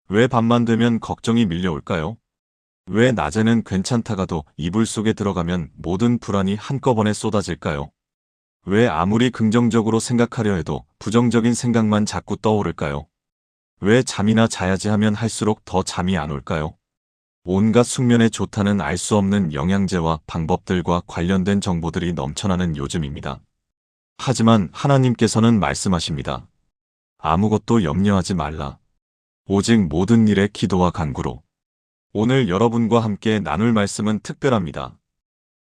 왜 밤만 되면 걱정이 밀려올까요? 왜 낮에는 괜찮다가도 이불 속에 들어가면 모든 불안이 한꺼번에 쏟아질까요? 왜 아무리 긍정적으로 생각하려 해도 부정적인 생각만 자꾸 떠오를까요? 왜 잠이나 자야지 하면 할수록 더 잠이 안 올까요? 온갖 숙면에 좋다는 알 수 없는 영양제와 방법들과 관련된 정보들이 넘쳐나는 요즘입니다. 하지만 하나님께서는 말씀하십니다. 아무것도 염려하지 말라. 오직 모든 일에 기도와 간구로. 오늘 여러분과 함께 나눌 말씀은 특별합니다.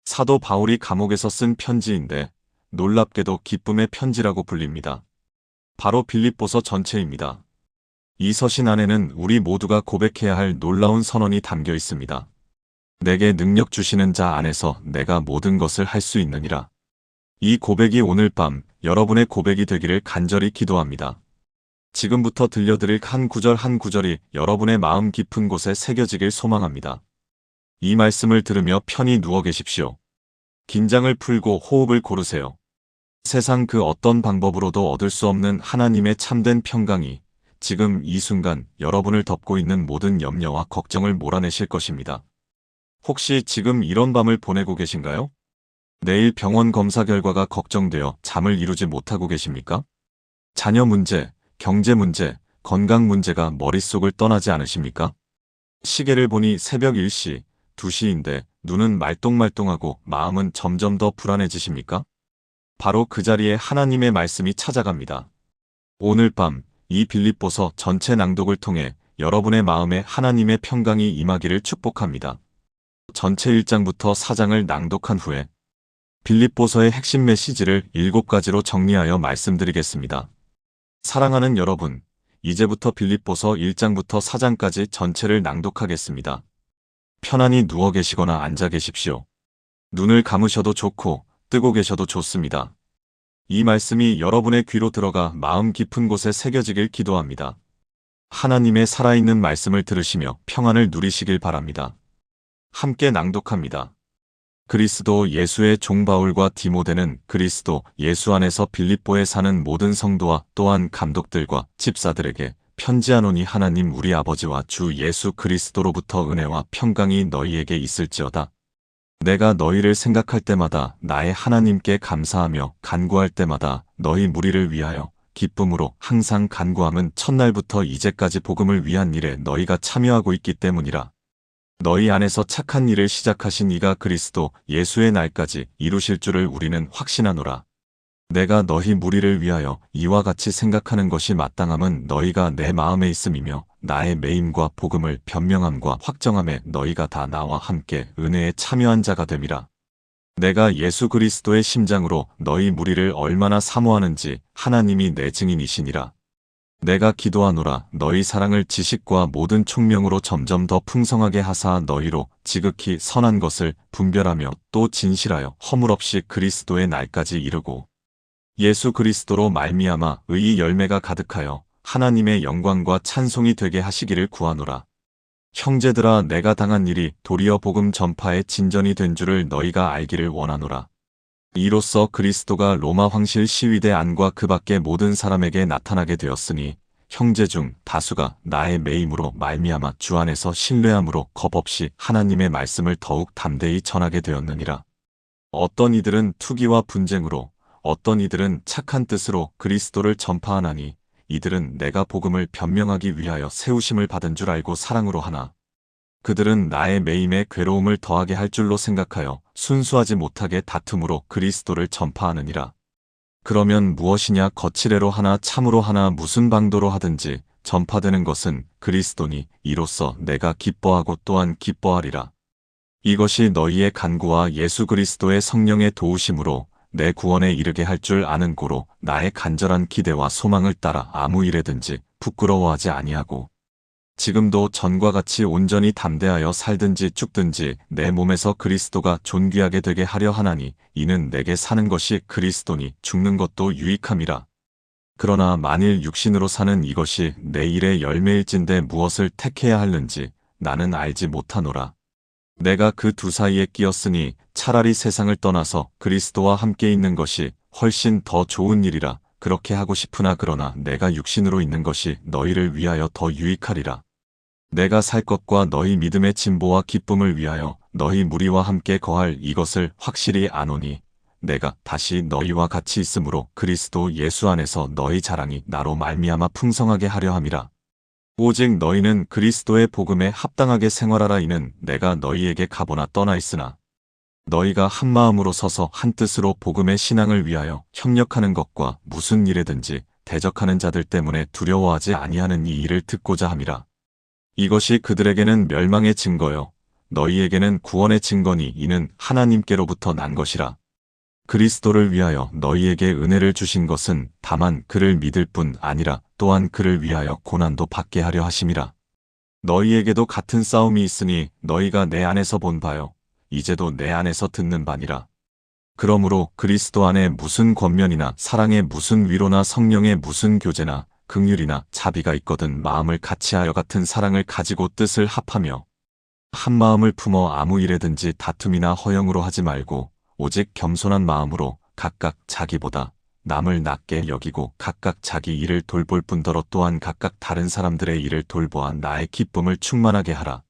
사도 바울이 감옥에서 쓴 편지인데 놀랍게도 기쁨의 편지라고 불립니다. 바로 빌립보서 전체입니다. 이 서신 안에는 우리 모두가 고백해야 할 놀라운 선언이 담겨 있습니다. 내게 능력 주시는 자 안에서 내가 모든 것을 할 수 있느니라. 이 고백이 오늘 밤 여러분의 고백이 되기를 간절히 기도합니다. 지금부터 들려드릴 한 구절 한 구절이 여러분의 마음 깊은 곳에 새겨지길 소망합니다. 이 말씀을 들으며 편히 누워 계십시오. 긴장을 풀고 호흡을 고르세요. 세상 그 어떤 방법으로도 얻을 수 없는 하나님의 참된 평강이 지금 이 순간 여러분을 덮고 있는 모든 염려와 걱정을 몰아내실 것입니다. 혹시 지금 이런 밤을 보내고 계신가요? 내일 병원 검사 결과가 걱정되어 잠을 이루지 못하고 계십니까? 자녀 문제, 경제 문제, 건강 문제가 머릿속을 떠나지 않으십니까? 시계를 보니 새벽 1시, 2시인데 눈은 말똥말똥하고 마음은 점점 더 불안해지십니까? 바로 그 자리에 하나님의 말씀이 찾아갑니다. 오늘 밤 이 빌립보서 전체 낭독을 통해 여러분의 마음에 하나님의 평강이 임하기를 축복합니다. 전체 1장부터 4장을 낭독한 후에 빌립보서의 핵심 메시지를 7가지로 정리하여 말씀드리겠습니다. 사랑하는 여러분, 이제부터 빌립보서 1장부터 4장까지 전체를 낭독하겠습니다. 편안히 누워 계시거나 앉아 계십시오. 눈을 감으셔도 좋고 뜨고 계셔도 좋습니다. 이 말씀이 여러분의 귀로 들어가 마음 깊은 곳에 새겨지길 기도합니다. 하나님의 살아있는 말씀을 들으시며 평안을 누리시길 바랍니다. 함께 낭독합니다. 그리스도 예수의 종 바울과 디모데는 그리스도 예수 안에서 빌립보에 사는 모든 성도와 또한 감독들과 집사들에게 편지하노니 하나님 우리 아버지와 주 예수 그리스도로부터 은혜와 평강이 너희에게 있을지어다. 내가 너희를 생각할 때마다 나의 하나님께 감사하며 간구할 때마다 너희 무리를 위하여 기쁨으로 항상 간구함은 첫날부터 이제까지 복음을 위한 일에 너희가 참여하고 있기 때문이라. 너희 안에서 착한 일을 시작하신 이가 그리스도 예수의 날까지 이루실 줄을 우리는 확신하노라. 내가 너희 무리를 위하여 이와 같이 생각하는 것이 마땅함은 너희가 내 마음에 있음이며 나의 매임과 복음을 변명함과 확정함에 너희가 다 나와 함께 은혜에 참여한 자가 됨이라. 내가 예수 그리스도의 심장으로 너희 무리를 얼마나 사모하는지 하나님이 내 증인이시니라. 내가 기도하노라 너희 사랑을 지식과 모든 총명으로 점점 더 풍성하게 하사 너희로 지극히 선한 것을 분별하며 또 진실하여 허물 없이 그리스도의 날까지 이르고 예수 그리스도로 말미암아 의의 열매가 가득하여 하나님의 영광과 찬송이 되게 하시기를 구하노라. 형제들아 내가 당한 일이 도리어 복음 전파의 진전이 된 줄을 너희가 알기를 원하노라. 이로써 그리스도가 로마 황실 시위대 안과 그 밖의 모든 사람에게 나타나게 되었으니 형제 중 다수가 나의 매임으로 말미암아 주 안에서 신뢰함으로 겁없이 하나님의 말씀을 더욱 담대히 전하게 되었느니라. 어떤 이들은 투기와 분쟁으로 어떤 이들은 착한 뜻으로 그리스도를 전파하나니 이들은 내가 복음을 변명하기 위하여 세우심을 받은 줄 알고 사랑으로 하나 그들은 나의 매임에 괴로움을 더하게 할 줄로 생각하여 순수하지 못하게 다툼으로 그리스도를 전파하느니라. 그러면 무엇이냐 거칠애로 하나 참으로 하나 무슨 방도로 하든지 전파되는 것은 그리스도니 이로써 내가 기뻐하고 또한 기뻐하리라. 이것이 너희의 간구와 예수 그리스도의 성령의 도우심으로 내 구원에 이르게 할 줄 아는 고로 나의 간절한 기대와 소망을 따라 아무 일에든지 부끄러워하지 아니하고 지금도 전과 같이 온전히 담대하여 살든지 죽든지 내 몸에서 그리스도가 존귀하게 되게 하려 하나니 이는 내게 사는 것이 그리스도니 죽는 것도 유익함이라. 그러나 만일 육신으로 사는 이것이 내 일의 열매일진데 무엇을 택해야 하는지 나는 알지 못하노라. 내가 그 두 사이에 끼었으니 차라리 세상을 떠나서 그리스도와 함께 있는 것이 훨씬 더 좋은 일이라. 그렇게 하고 싶으나 그러나 내가 육신으로 있는 것이 너희를 위하여 더 유익하리라. 내가 살 것과 너희 믿음의 진보와 기쁨을 위하여 너희 무리와 함께 거할 이것을 확실히 아노니 내가 다시 너희와 같이 있으므로 그리스도 예수 안에서 너희 자랑이 나로 말미암아 풍성하게 하려 함이라. 오직 너희는 그리스도의 복음에 합당하게 생활하라. 이는 내가 너희에게 가보나 떠나 있으나 너희가 한 마음으로 서서 한 뜻으로 복음의 신앙을 위하여 협력하는 것과 무슨 일에든지 대적하는 자들 때문에 두려워하지 아니하는 이 일을 듣고자 함이라. 이것이 그들에게는 멸망의 증거요 너희에게는 구원의 증거니 이는 하나님께로부터 난 것이라. 그리스도를 위하여 너희에게 은혜를 주신 것은 다만 그를 믿을 뿐 아니라 또한 그를 위하여 고난도 받게 하려 하심이라. 너희에게도 같은 싸움이 있으니 너희가 내 안에서 본 바요 이제도 내 안에서 듣는 바니라. 그러므로 그리스도 안에 무슨 권면이나 사랑의 무슨 위로나 성령의 무슨 교제나 긍휼이나 자비가 있거든 마음을 같이하여 같은 사랑을 가지고 뜻을 합하며 한 마음을 품어 아무 일에든지 다툼이나 허영으로 하지 말고 오직 겸손한 마음으로 각각 자기보다 남을 낮게 여기고 각각 자기 일을 돌볼 뿐더러 또한 각각 다른 사람들의 일을 돌보아 나의 기쁨을 충만하게 하라.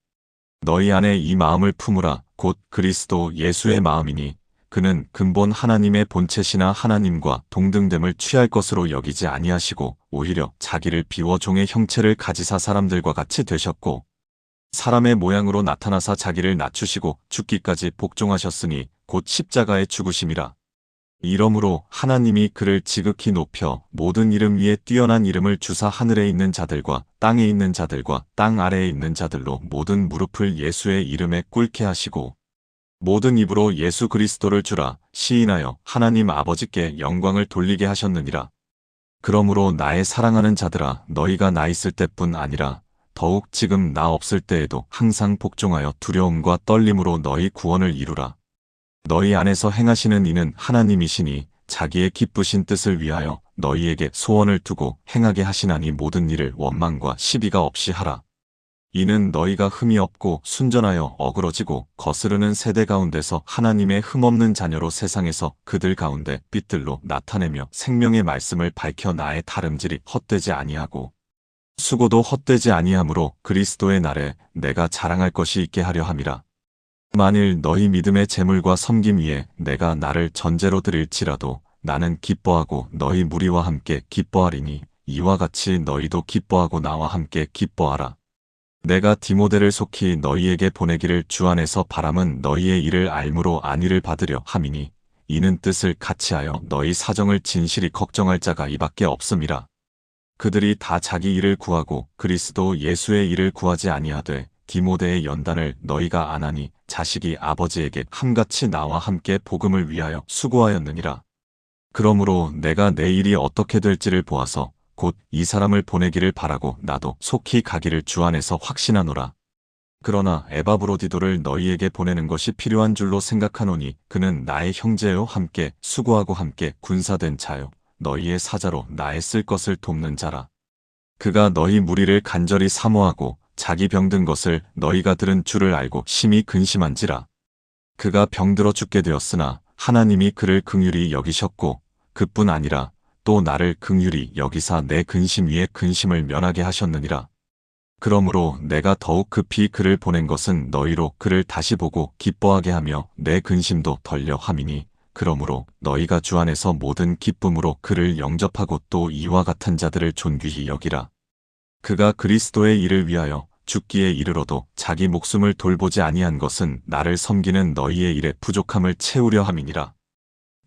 너희 안에 이 마음을 품으라. 곧 그리스도 예수의 마음이니 그는 근본 하나님의 본체시나 하나님과 동등됨을 취할 것으로 여기지 아니하시고 오히려 자기를 비워 종의 형체를 가지사 사람들과 같이 되셨고 사람의 모양으로 나타나사 자기를 낮추시고 죽기까지 복종하셨으니 곧 십자가의 죽으심이라. 이러므로 하나님이 그를 지극히 높여 모든 이름 위에 뛰어난 이름을 주사 하늘에 있는 자들과 땅에 있는 자들과 땅 아래에 있는 자들로 모든 무릎을 예수의 이름에 꿇게 하시고 모든 입으로 예수 그리스도를 주라 시인하여 하나님 아버지께 영광을 돌리게 하셨느니라. 그러므로 나의 사랑하는 자들아 너희가 나 있을 때뿐 아니라 더욱 지금 나 없을 때에도 항상 복종하여 두려움과 떨림으로 너희 구원을 이루라. 너희 안에서 행하시는 이는 하나님이시니 자기의 기쁘신 뜻을 위하여 너희에게 소원을 두고 행하게 하시나니 모든 일을 원망과 시비가 없이 하라. 이는 너희가 흠이 없고 순전하여 어그러지고 거스르는 세대 가운데서 하나님의 흠없는 자녀로 세상에서 그들 가운데 빛들로 나타내며 생명의 말씀을 밝혀 나의 다름질이 헛되지 아니하고 수고도 헛되지 아니하므로 그리스도의 날에 내가 자랑할 것이 있게 하려 함이라. 만일 너희 믿음의 재물과 섬김 위에 내가 나를 전제로 드릴지라도 나는 기뻐하고 너희 무리와 함께 기뻐하리니 이와 같이 너희도 기뻐하고 나와 함께 기뻐하라. 내가 디모데를 속히 너희에게 보내기를 주 안에서 바람은 너희의 일을 알므로 안위를 받으려 함이니 이는 뜻을 같이하여 너희 사정을 진실히 걱정할 자가 이밖에 없음이라. 그들이 다 자기 일을 구하고 그리스도 예수의 일을 구하지 아니하되 디모데의 연단을 너희가 안하니 자식이 아버지에게 함같이 나와 함께 복음을 위하여 수고하였느니라. 그러므로 내가 내 일이 어떻게 될지를 보아서 곧 이 사람을 보내기를 바라고 나도 속히 가기를 주 안에서 확신하노라. 그러나 에바브로디도를 너희에게 보내는 것이 필요한 줄로 생각하노니 그는 나의 형제요 함께 수고하고 함께 군사된 자요 너희의 사자로 나의 쓸 것을 돕는 자라. 그가 너희 무리를 간절히 사모하고 자기 병든 것을 너희가 들은 줄을 알고 심히 근심한지라. 그가 병들어 죽게 되었으나 하나님이 그를 긍휼히 여기셨고 그뿐 아니라 또 나를 긍휼히 여기사 내 근심 위에 근심을 면하게 하셨느니라. 그러므로 내가 더욱 급히 그를 보낸 것은 너희로 그를 다시 보고 기뻐하게 하며 내 근심도 덜려 함이니 그러므로 너희가 주 안에서 모든 기쁨으로 그를 영접하고 또 이와 같은 자들을 존귀히 여기라. 그가 그리스도의 일을 위하여 죽기에 이르러도 자기 목숨을 돌보지 아니한 것은 나를 섬기는 너희의 일에 부족함을 채우려 함이니라.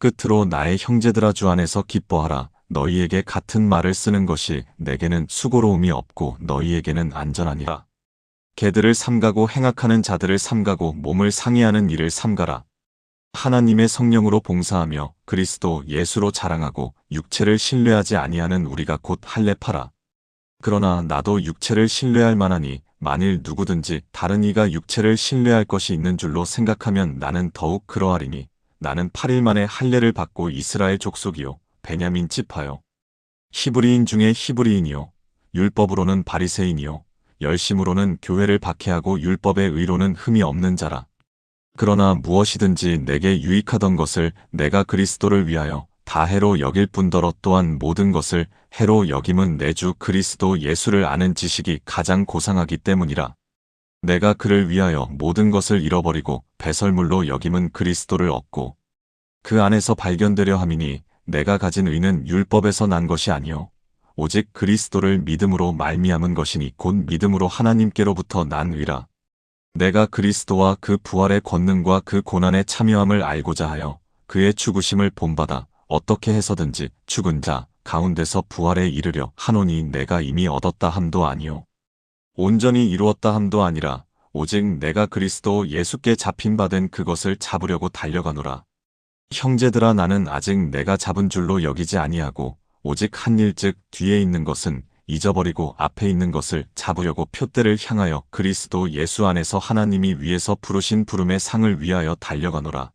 끝으로 나의 형제들아 주 안에서 기뻐하라. 너희에게 같은 말을 쓰는 것이 내게는 수고로움이 없고 너희에게는 안전하니라. 개들을 삼가고 행악하는 자들을 삼가고 몸을 상해하는 일을 삼가라. 하나님의 성령으로 봉사하며 그리스도 예수로 자랑하고 육체를 신뢰하지 아니하는 우리가 곧 할례파라. 그러나 나도 육체를 신뢰할 만하니 만일 누구든지 다른 이가 육체를 신뢰할 것이 있는 줄로 생각하면 나는 더욱 그러하리니 나는 8일 만에 할례를 받고 이스라엘 족속이요 베냐민 지파요 히브리인 중에 히브리인이요 율법으로는 바리새인이요 열심으로는 교회를 박해하고 율법의 의로는 흠이 없는 자라. 그러나 무엇이든지 내게 유익하던 것을 내가 그리스도를 위하여 다 해로 여길 뿐더러 또한 모든 것을 해로 여김은 내 주 그리스도 예수를 아는 지식이 가장 고상하기 때문이라. 내가 그를 위하여 모든 것을 잃어버리고 배설물로 여김은 그리스도를 얻고 그 안에서 발견되려 함이니 내가 가진 의는 율법에서 난 것이 아니요 오직 그리스도를 믿음으로 말미암은 것이니 곧 믿음으로 하나님께로부터 난 의라. 내가 그리스도와 그 부활의 권능과 그 고난의 참여함을 알고자 하여 그의 죽으심을 본받아 어떻게 해서든지 죽은 자 가운데서 부활에 이르려 하노니 내가 이미 얻었다 함도 아니요 온전히 이루었다 함도 아니라 오직 내가 그리스도 예수께 잡힌 바 된 그것을 잡으려고 달려가노라. 형제들아 나는 아직 내가 잡은 줄로 여기지 아니하고 오직 한 일 즉 뒤에 있는 것은 잊어버리고 앞에 있는 것을 잡으려고 표대를 향하여 그리스도 예수 안에서 하나님이 위에서 부르신 부름의 상을 위하여 달려가노라.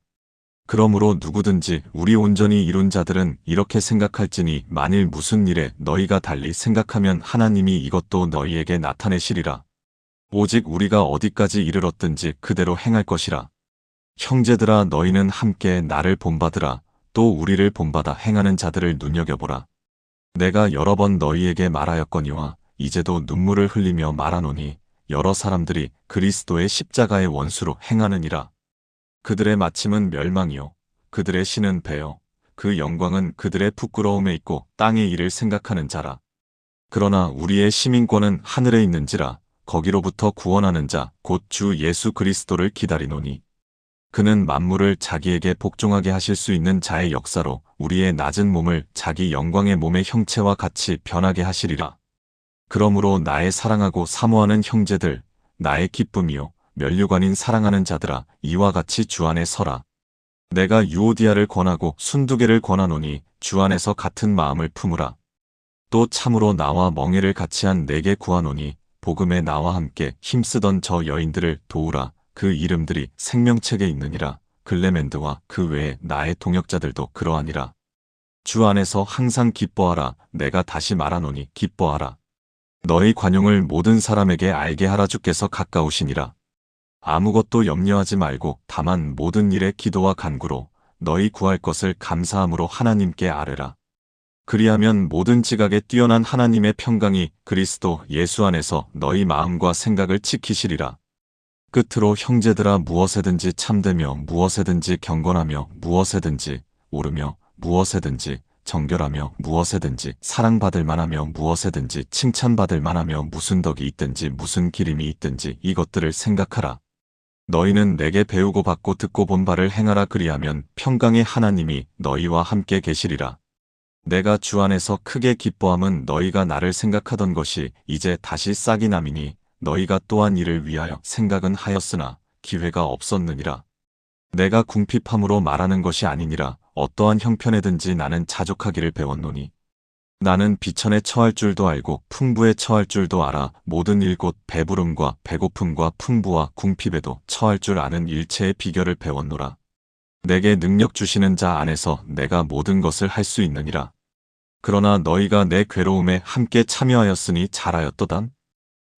그러므로 누구든지 우리 온전히 이룬 자들은 이렇게 생각할지니 만일 무슨 일에 너희가 달리 생각하면 하나님이 이것도 너희에게 나타내시리라. 오직 우리가 어디까지 이르렀든지 그대로 행할 것이라. 형제들아 너희는 함께 나를 본받으라. 또 우리를 본받아 행하는 자들을 눈여겨보라. 내가 여러 번 너희에게 말하였거니와 이제도 눈물을 흘리며 말하노니 여러 사람들이 그리스도의 십자가의 원수로 행하느니라. 그들의 마침은 멸망이요 그들의 신은 배요 그 영광은 그들의 부끄러움에 있고 땅의 일을 생각하는 자라. 그러나 우리의 시민권은 하늘에 있는지라 거기로부터 구원하는 자 곧 주 예수 그리스도를 기다리노니 그는 만물을 자기에게 복종하게 하실 수 있는 자의 역사로 우리의 낮은 몸을 자기 영광의 몸의 형체와 같이 변하게 하시리라. 그러므로 나의 사랑하고 사모하는 형제들 나의 기쁨이요 면류관인 사랑하는 자들아 이와 같이 주 안에 서라. 내가 유오디아를 권하고 순두개를 권하노니 주 안에서 같은 마음을 품으라. 또 참으로 나와 멍에를 같이 한 내게 구하노니 복음에 나와 함께 힘쓰던 저 여인들을 도우라. 그 이름들이 생명책에 있느니라. 글레멘드와 그 외에 나의 동역자들도 그러하니라. 주 안에서 항상 기뻐하라. 내가 다시 말하노니 기뻐하라. 너희 관용을 모든 사람에게 알게 하라. 주께서 가까우시니라. 아무것도 염려하지 말고 다만 모든 일에 기도와 간구로 너희 구할 것을 감사함으로 하나님께 아뢰라. 그리하면 모든 지각에 뛰어난 하나님의 평강이 그리스도 예수 안에서 너희 마음과 생각을 지키시리라. 끝으로 형제들아 무엇에든지 참되며 무엇에든지 경건하며 무엇에든지 옳으며 무엇에든지 정결하며 무엇에든지 사랑받을 만하며 무엇에든지 칭찬받을 만하며 무슨 덕이 있든지 무슨 기림이 있든지 이것들을 생각하라. 너희는 내게 배우고 받고 듣고 본 바를 행하라. 그리하면 평강의 하나님이 너희와 함께 계시리라. 내가 주 안에서 크게 기뻐함은 너희가 나를 생각하던 것이 이제 다시 싹이 남이니 너희가 또한 이를 위하여 생각은 하였으나 기회가 없었느니라. 내가 궁핍함으로 말하는 것이 아니니라. 어떠한 형편에든지 나는 자족하기를 배웠노니 나는 비천에 처할 줄도 알고 풍부에 처할 줄도 알아. 모든 일 곧 배부름과 배고픔과 풍부와 궁핍에도 처할 줄 아는 일체의 비결을 배웠노라. 내게 능력 주시는 자 안에서 내가 모든 것을 할 수 있느니라. 그러나 너희가 내 괴로움에 함께 참여하였으니 잘하였도다.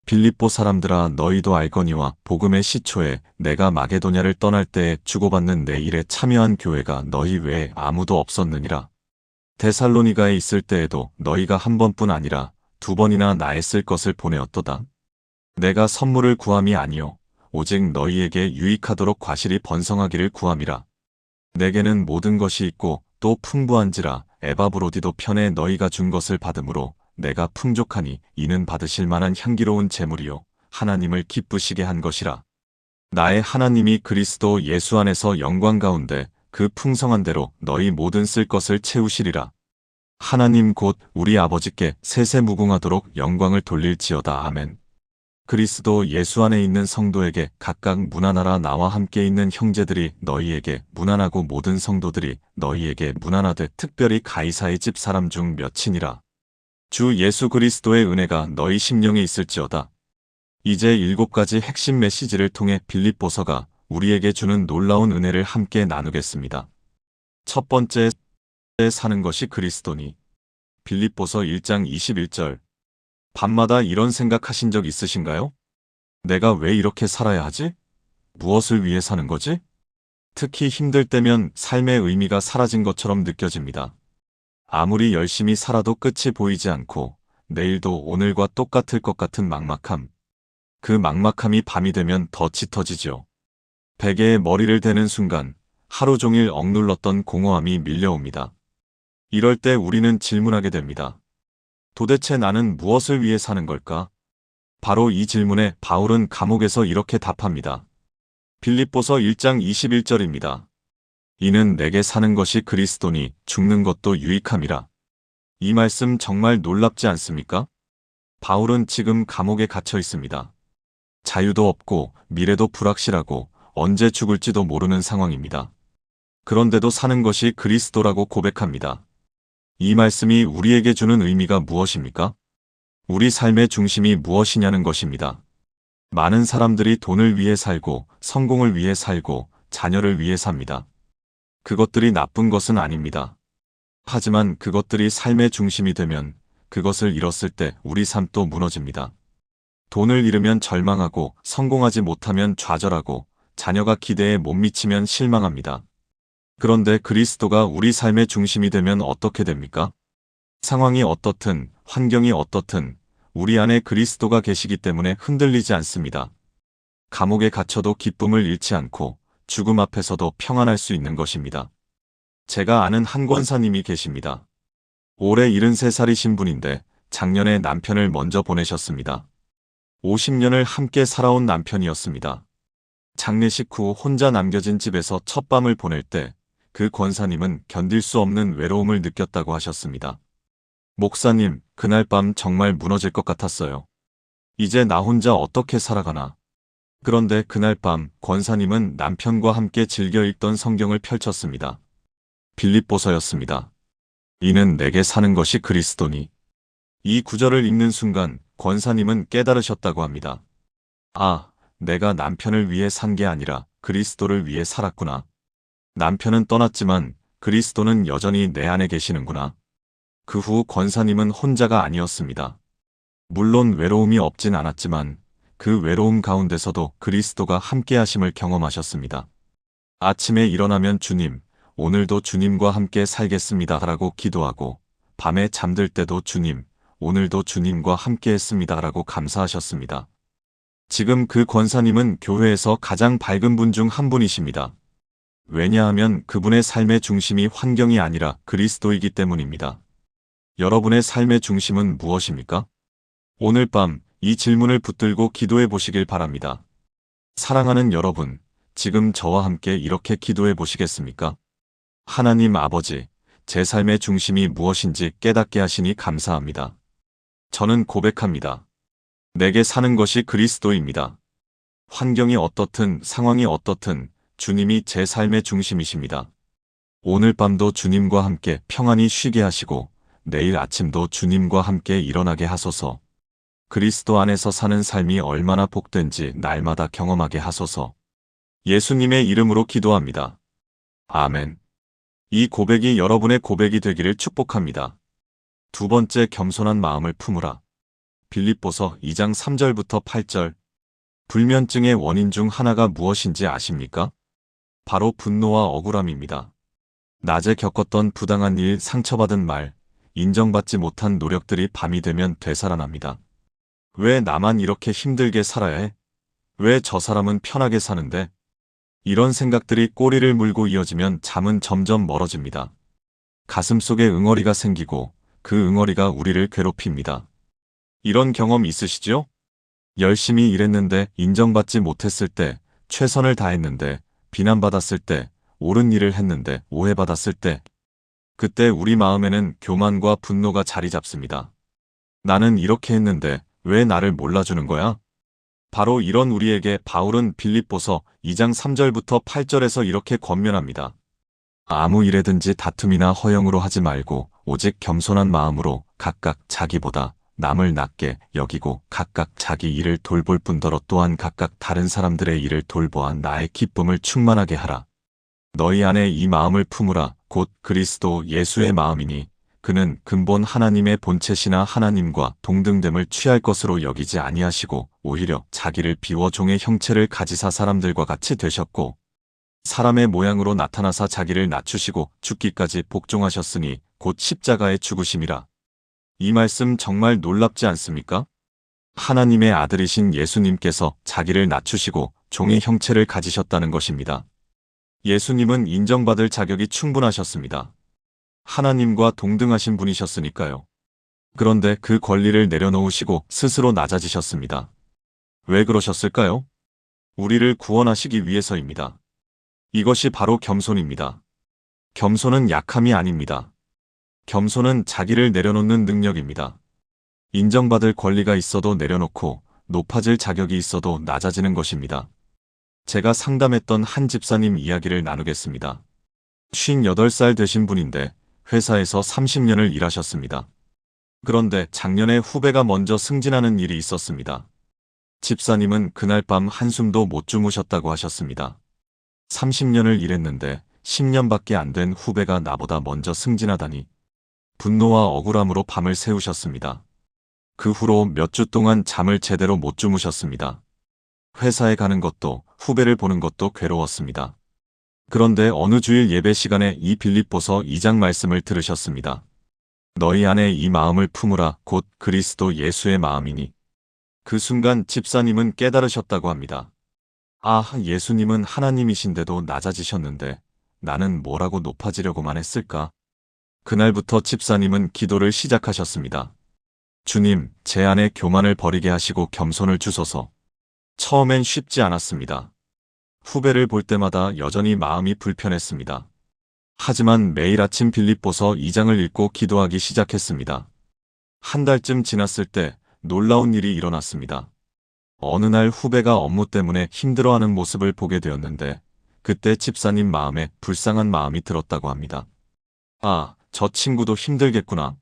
빌립보 사람들아 너희도 알거니와 복음의 시초에 내가 마게도냐를 떠날 때에 주고받는 내 일에 참여한 교회가 너희 외에 아무도 없었느니라. 데살로니가에 있을 때에도 너희가 한 번뿐 아니라 두 번이나 나의 쓸 것을 보내었도다. 내가 선물을 구함이 아니요 오직 너희에게 유익하도록 과실이 번성하기를 구함이라. 내게는 모든 것이 있고 또 풍부한지라 에바브로디도 편에 너희가 준 것을 받음으로 내가 풍족하니 이는 받으실 만한 향기로운 제물이요 하나님을 기쁘시게 한 것이라. 나의 하나님이 그리스도 예수 안에서 영광 가운데 그 풍성한 대로 너희 모든 쓸 것을 채우시리라. 하나님 곧 우리 아버지께 세세무궁하도록 영광을 돌릴지어다. 아멘. 그리스도 예수 안에 있는 성도에게 각각 문안하라. 나와 함께 있는 형제들이 너희에게 문안하고 모든 성도들이 너희에게 문안하되 특별히 가이사의 집 사람 중 몇이니라. 주 예수 그리스도의 은혜가 너희 심령에 있을지어다. 이제 7가지 핵심 메시지를 통해 빌립보서가 우리에게 주는 놀라운 은혜를 함께 나누겠습니다. 첫 번째, 사는 것이 그리스도니. 빌립보서 1장 21절. 밤마다 이런 생각하신 적 있으신가요? 내가 왜 이렇게 살아야 하지? 무엇을 위해 사는 거지? 특히 힘들 때면 삶의 의미가 사라진 것처럼 느껴집니다. 아무리 열심히 살아도 끝이 보이지 않고 내일도 오늘과 똑같을 것 같은 막막함. 그 막막함이 밤이 되면 더 짙어지죠. 베개에 머리를 대는 순간 하루 종일 억눌렀던 공허함이 밀려옵니다. 이럴 때 우리는 질문하게 됩니다. 도대체 나는 무엇을 위해 사는 걸까? 바로 이 질문에 바울은 감옥에서 이렇게 답합니다. 빌립보서 1장 21절입니다. 이는 내게 사는 것이 그리스도니 죽는 것도 유익함이라. 이 말씀 정말 놀랍지 않습니까? 바울은 지금 감옥에 갇혀 있습니다. 자유도 없고 미래도 불확실하고 언제 죽을지도 모르는 상황입니다. 그런데도 사는 것이 그리스도라고 고백합니다. 이 말씀이 우리에게 주는 의미가 무엇입니까? 우리 삶의 중심이 무엇이냐는 것입니다. 많은 사람들이 돈을 위해 살고 성공을 위해 살고 자녀를 위해 삽니다. 그것들이 나쁜 것은 아닙니다. 하지만 그것들이 삶의 중심이 되면 그것을 잃었을 때 우리 삶도 무너집니다. 돈을 잃으면 절망하고 성공하지 못하면 좌절하고 자녀가 기대에 못 미치면 실망합니다. 그런데 그리스도가 우리 삶의 중심이 되면 어떻게 됩니까? 상황이 어떻든 환경이 어떻든 우리 안에 그리스도가 계시기 때문에 흔들리지 않습니다. 감옥에 갇혀도 기쁨을 잃지 않고 죽음 앞에서도 평안할 수 있는 것입니다. 제가 아는 한 권사님이 계십니다. 올해 73살이신 분인데 작년에 남편을 먼저 보내셨습니다. 50년을 함께 살아온 남편이었습니다. 장례식 후 혼자 남겨진 집에서 첫 밤을 보낼 때 그 권사님은 견딜 수 없는 외로움을 느꼈다고 하셨습니다. 목사님, 그날 밤 정말 무너질 것 같았어요. 이제 나 혼자 어떻게 살아가나. 그런데 그날 밤 권사님은 남편과 함께 즐겨 읽던 성경을 펼쳤습니다. 빌립보서였습니다. 이는 내게 사는 것이 그리스도니. 이 구절을 읽는 순간 권사님은 깨달으셨다고 합니다. 아, 내가 남편을 위해 산 게 아니라 그리스도를 위해 살았구나. 남편은 떠났지만 그리스도는 여전히 내 안에 계시는구나. 그 후 권사님은 혼자가 아니었습니다. 물론 외로움이 없진 않았지만 그 외로움 가운데서도 그리스도가 함께하심을 경험하셨습니다. 아침에 일어나면 주님, 오늘도 주님과 함께 살겠습니다 라고 기도하고 밤에 잠들 때도 주님, 오늘도 주님과 함께했습니다 라고 감사하셨습니다. 지금 그 권사님은 교회에서 가장 밝은 분 중 한 분이십니다. 왜냐하면 그분의 삶의 중심이 환경이 아니라 그리스도이기 때문입니다. 여러분의 삶의 중심은 무엇입니까? 오늘 밤 이 질문을 붙들고 기도해 보시길 바랍니다. 사랑하는 여러분, 지금 저와 함께 이렇게 기도해 보시겠습니까? 하나님 아버지, 제 삶의 중심이 무엇인지 깨닫게 하시니 감사합니다. 저는 고백합니다. 내게 사는 것이 그리스도입니다. 환경이 어떻든 상황이 어떻든 주님이 제 삶의 중심이십니다. 오늘 밤도 주님과 함께 평안히 쉬게 하시고 내일 아침도 주님과 함께 일어나게 하소서. 그리스도 안에서 사는 삶이 얼마나 복된지 날마다 경험하게 하소서. 예수님의 이름으로 기도합니다. 아멘. 이 고백이 여러분의 고백이 되기를 축복합니다. 두 번째, 겸손한 마음을 품으라. 빌립보서 2장 3절부터 8절. 불면증의 원인 중 하나가 무엇인지 아십니까? 바로 분노와 억울함입니다. 낮에 겪었던 부당한 일, 상처받은 말, 인정받지 못한 노력들이 밤이 되면 되살아납니다. 왜 나만 이렇게 힘들게 살아야 해? 왜 저 사람은 편하게 사는데? 이런 생각들이 꼬리를 물고 이어지면 잠은 점점 멀어집니다. 가슴속에 응어리가 생기고 그 응어리가 우리를 괴롭힙니다. 이런 경험 있으시죠? 열심히 일했는데 인정받지 못했을 때, 최선을 다했는데 비난받았을 때, 옳은 일을 했는데 오해받았을 때, 그때 우리 마음에는 교만과 분노가 자리 잡습니다. 나는 이렇게 했는데 왜 나를 몰라주는 거야? 바로 이런 우리에게 바울은 빌립보서 2장 3절부터 8절에서 이렇게 권면합니다. 아무 일에든지 다툼이나 허영으로 하지 말고 오직 겸손한 마음으로 각각 자기보다 남을 낮게 여기고 각각 자기 일을 돌볼 뿐더러 또한 각각 다른 사람들의 일을 돌보아 나의 기쁨을 충만하게 하라. 너희 안에 이 마음을 품으라. 곧 그리스도 예수의 마음이니 그는 근본 하나님의 본체시나 하나님과 동등됨을 취할 것으로 여기지 아니하시고 오히려 자기를 비워 종의 형체를 가지사 사람들과 같이 되셨고 사람의 모양으로 나타나사 자기를 낮추시고 죽기까지 복종하셨으니 곧 십자가의 죽으심이라. 이 말씀 정말 놀랍지 않습니까? 하나님의 아들이신 예수님께서 자기를 낮추시고 종의 형체를 가지셨다는 것입니다. 예수님은 인정받을 자격이 충분하셨습니다. 하나님과 동등하신 분이셨으니까요. 그런데 그 권리를 내려놓으시고 스스로 낮아지셨습니다. 왜 그러셨을까요? 우리를 구원하시기 위해서입니다. 이것이 바로 겸손입니다. 겸손은 약함이 아닙니다. 겸손은 자기를 내려놓는 능력입니다. 인정받을 권리가 있어도 내려놓고 높아질 자격이 있어도 낮아지는 것입니다. 제가 상담했던 한 집사님 이야기를 나누겠습니다. 58살 되신 분인데 회사에서 30년을 일하셨습니다. 그런데 작년에 후배가 먼저 승진하는 일이 있었습니다. 집사님은 그날 밤 한숨도 못 주무셨다고 하셨습니다. 30년을 일했는데 10년밖에 안 된 후배가 나보다 먼저 승진하다니. 분노와 억울함으로 밤을 새우셨습니다. 그 후로 몇 주 동안 잠을 제대로 못 주무셨습니다. 회사에 가는 것도 후배를 보는 것도 괴로웠습니다. 그런데 어느 주일 예배 시간에 이 빌립보서 2장 말씀을 들으셨습니다. 너희 안에 이 마음을 품으라 곧 그리스도 예수의 마음이니. 그 순간 집사님은 깨달으셨다고 합니다. 아, 예수님은 하나님이신데도 낮아지셨는데 나는 뭐라고 높아지려고만 했을까? 그날부터 집사님은 기도를 시작하셨습니다. 주님, 제 안에 교만을 버리게 하시고 겸손을 주소서. 처음엔 쉽지 않았습니다. 후배를 볼 때마다 여전히 마음이 불편했습니다. 하지만 매일 아침 빌립보서 2장을 읽고 기도하기 시작했습니다. 한 달쯤 지났을 때 놀라운 일이 일어났습니다. 어느 날 후배가 업무 때문에 힘들어하는 모습을 보게 되었는데 그때 집사님 마음에 불쌍한 마음이 들었다고 합니다. 아, 저 친구도 힘들겠구나.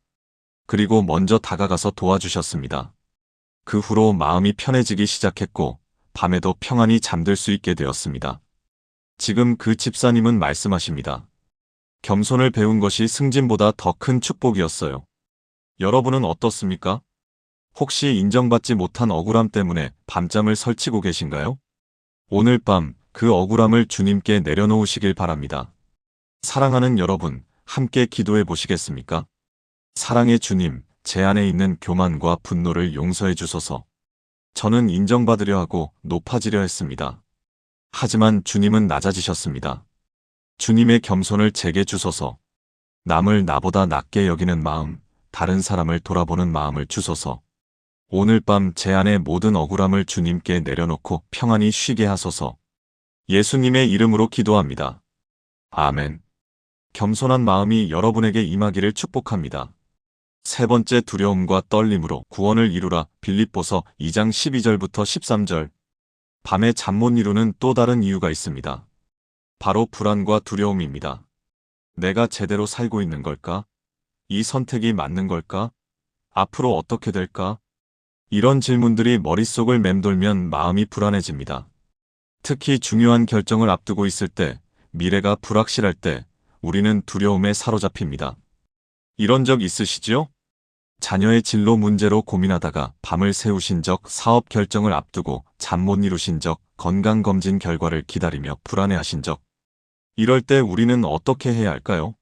그리고 먼저 다가가서 도와주셨습니다. 그 후로 마음이 편해지기 시작했고 밤에도 평안히 잠들 수 있게 되었습니다. 지금 그 집사님은 말씀하십니다. 겸손을 배운 것이 승진보다 더 큰 축복이었어요. 여러분은 어떻습니까? 혹시 인정받지 못한 억울함 때문에 밤잠을 설치고 계신가요? 오늘 밤 그 억울함을 주님께 내려놓으시길 바랍니다. 사랑하는 여러분, 함께 기도해 보시겠습니까? 사랑의 주님, 제 안에 있는 교만과 분노를 용서해 주소서. 저는 인정받으려 하고 높아지려 했습니다. 하지만 주님은 낮아지셨습니다. 주님의 겸손을 제게 주소서. 남을 나보다 낮게 여기는 마음, 다른 사람을 돌아보는 마음을 주소서. 오늘 밤 제 안의 모든 억울함을 주님께 내려놓고 평안히 쉬게 하소서. 예수님의 이름으로 기도합니다. 아멘. 겸손한 마음이 여러분에게 임하기를 축복합니다. 세 번째, 두려움과 떨림으로 구원을 이루라. 빌립보서 2장 12절부터 13절. 밤에 잠 못 이루는 또 다른 이유가 있습니다. 바로 불안과 두려움입니다. 내가 제대로 살고 있는 걸까? 이 선택이 맞는 걸까? 앞으로 어떻게 될까? 이런 질문들이 머릿속을 맴돌면 마음이 불안해집니다. 특히 중요한 결정을 앞두고 있을 때, 미래가 불확실할 때, 우리는 두려움에 사로잡힙니다. 이런 적 있으시지요? 자녀의 진로 문제로 고민하다가 밤을 새우신 적, 사업 결정을 앞두고 잠 못 이루신 적, 건강검진 결과를 기다리며 불안해하신 적. 이럴 때 우리는 어떻게 해야 할까요?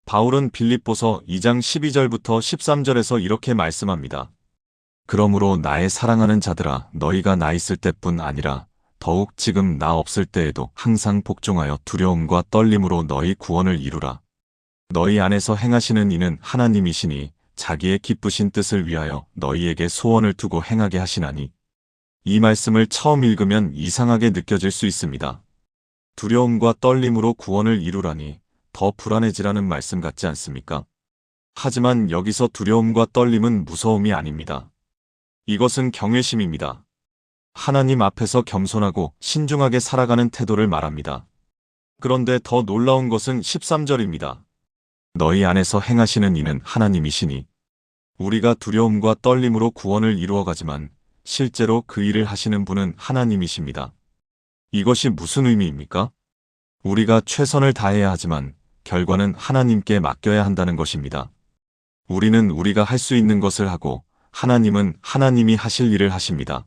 바울은 빌립보서 2장 12절부터 13절에서 이렇게 말씀합니다. 그러므로 나의 사랑하는 자들아, 너희가 나 있을 때뿐 아니라 더욱 지금 나 없을 때에도 항상 복종하여 두려움과 떨림으로 너희 구원을 이루라. 너희 안에서 행하시는 이는 하나님이시니 자기의 기쁘신 뜻을 위하여 너희에게 소원을 두고 행하게 하시나니. 이 말씀을 처음 읽으면 이상하게 느껴질 수 있습니다. 두려움과 떨림으로 구원을 이루라니 더 불안해지라는 말씀 같지 않습니까? 하지만 여기서 두려움과 떨림은 무서움이 아닙니다. 이것은 경외심입니다. 하나님 앞에서 겸손하고 신중하게 살아가는 태도를 말합니다. 그런데 더 놀라운 것은 13절입니다. 너희 안에서 행하시는 이는 하나님이시니. 우리가 두려움과 떨림으로 구원을 이루어가지만 실제로 그 일을 하시는 분은 하나님이십니다. 이것이 무슨 의미입니까? 우리가 최선을 다해야 하지만 결과는 하나님께 맡겨야 한다는 것입니다. 우리는 우리가 할 수 있는 것을 하고 하나님은 하나님이 하실 일을 하십니다.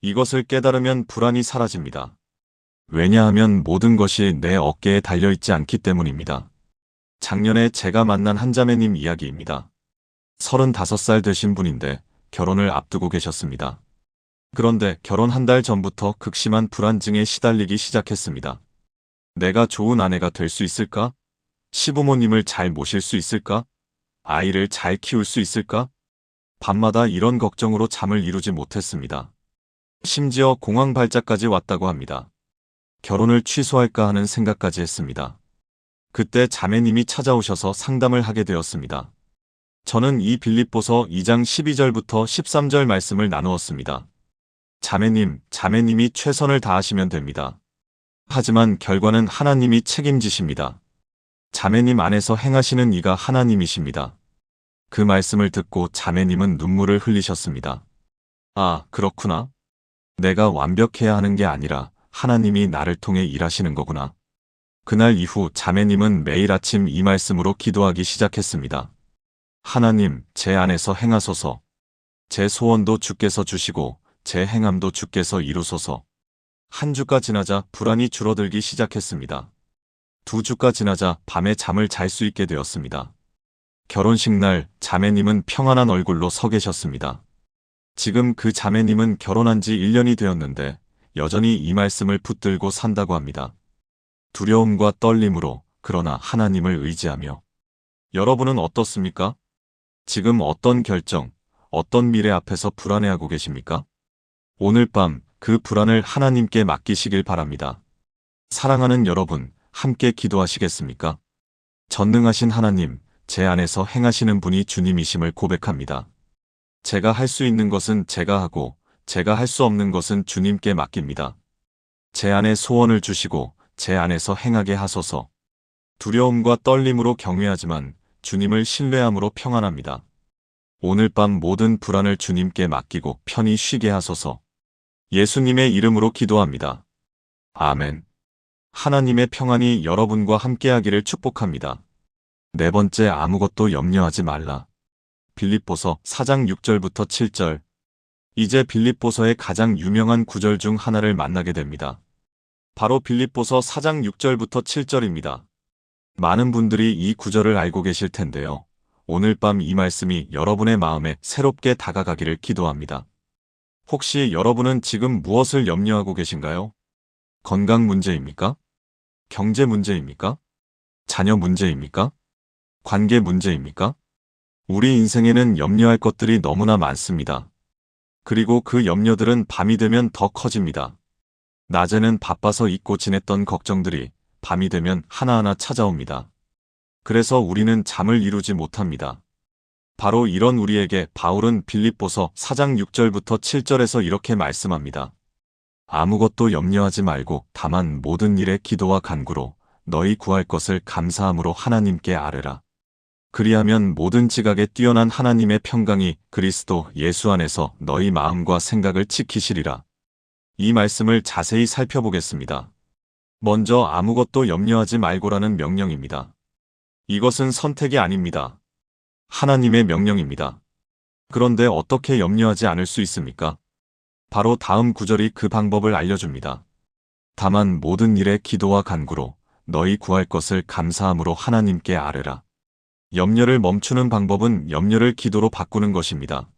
이것을 깨달으면 불안이 사라집니다. 왜냐하면 모든 것이 내 어깨에 달려있지 않기 때문입니다. 작년에 제가 만난 한 자매님 이야기입니다. 35살 되신 분인데 결혼을 앞두고 계셨습니다. 그런데 결혼 한 달 전부터 극심한 불안증에 시달리기 시작했습니다. 내가 좋은 아내가 될 수 있을까? 시부모님을 잘 모실 수 있을까? 아이를 잘 키울 수 있을까? 밤마다 이런 걱정으로 잠을 이루지 못했습니다. 심지어 공황 발작까지 왔다고 합니다. 결혼을 취소할까 하는 생각까지 했습니다. 그때 자매님이 찾아오셔서 상담을 하게 되었습니다. 저는 이 빌립보서 2장 12절부터 13절 말씀을 나누었습니다. 자매님이 최선을 다하시면 됩니다. 하지만 결과는 하나님이 책임지십니다. 자매님 안에서 행하시는 이가 하나님이십니다. 그 말씀을 듣고 자매님은 눈물을 흘리셨습니다. 아, 그렇구나. 내가 완벽해야 하는 게 아니라 하나님이 나를 통해 일하시는 거구나. 그날 이후 자매님은 매일 아침 이 말씀으로 기도하기 시작했습니다. 하나님, 제 안에서 행하소서. 제 소원도 주께서 주시고 제 행함도 주께서 이루소서. 한 주가 지나자 불안이 줄어들기 시작했습니다. 2주가 지나자 밤에 잠을 잘 수 있게 되었습니다. 결혼식 날 자매님은 평안한 얼굴로 서 계셨습니다. 지금 그 자매님은 결혼한 지 1년이 되었는데 여전히 이 말씀을 붙들고 산다고 합니다. 두려움과 떨림으로 그러나 하나님을 의지하며. 여러분은 어떻습니까? 지금 어떤 결정, 어떤 미래 앞에서 불안해하고 계십니까? 오늘 밤 그 불안을 하나님께 맡기시길 바랍니다. 사랑하는 여러분, 함께 기도하시겠습니까? 전능하신 하나님, 제 안에서 행하시는 분이 주님이심을 고백합니다. 제가 할 수 있는 것은 제가 하고, 제가 할 수 없는 것은 주님께 맡깁니다. 제 안에 소원을 주시고, 제 안에서 행하게 하소서. 두려움과 떨림으로 경외하지만 주님을 신뢰함으로 평안합니다. 오늘 밤 모든 불안을 주님께 맡기고 편히 쉬게 하소서. 예수님의 이름으로 기도합니다. 아멘. 하나님의 평안이 여러분과 함께하기를 축복합니다. 네 번째, 아무것도 염려하지 말라. 빌립보서 4장 6절부터 7절. 이제 빌립보서의 가장 유명한 구절 중 하나를 만나게 됩니다. 바로 빌립보서 4장 6절부터 7절입니다. 많은 분들이 이 구절을 알고 계실 텐데요. 오늘 밤 이 말씀이 여러분의 마음에 새롭게 다가가기를 기도합니다. 혹시 여러분은 지금 무엇을 염려하고 계신가요? 건강 문제입니까? 경제 문제입니까? 자녀 문제입니까? 관계 문제입니까? 우리 인생에는 염려할 것들이 너무나 많습니다. 그리고 그 염려들은 밤이 되면 더 커집니다. 낮에는 바빠서 잊고 지냈던 걱정들이 밤이 되면 하나하나 찾아옵니다. 그래서 우리는 잠을 이루지 못합니다. 바로 이런 우리에게 바울은 빌립보서 4장 6절부터 7절에서 이렇게 말씀합니다. 아무것도 염려하지 말고 다만 모든 일에 기도와 간구로 너희 구할 것을 감사함으로 하나님께 아뢰라. 그리하면 모든 지각에 뛰어난 하나님의 평강이 그리스도 예수 안에서 너희 마음과 생각을 지키시리라. 이 말씀을 자세히 살펴보겠습니다. 먼저 아무것도 염려하지 말고라는 명령입니다. 이것은 선택이 아닙니다. 하나님의 명령입니다. 그런데 어떻게 염려하지 않을 수 있습니까? 바로 다음 구절이 그 방법을 알려줍니다. 다만 모든 일에 기도와 간구로 너희 구할 것을 감사함으로 하나님께 아뢰라. 염려를 멈추는 방법은 염려를 기도로 바꾸는 것입니다.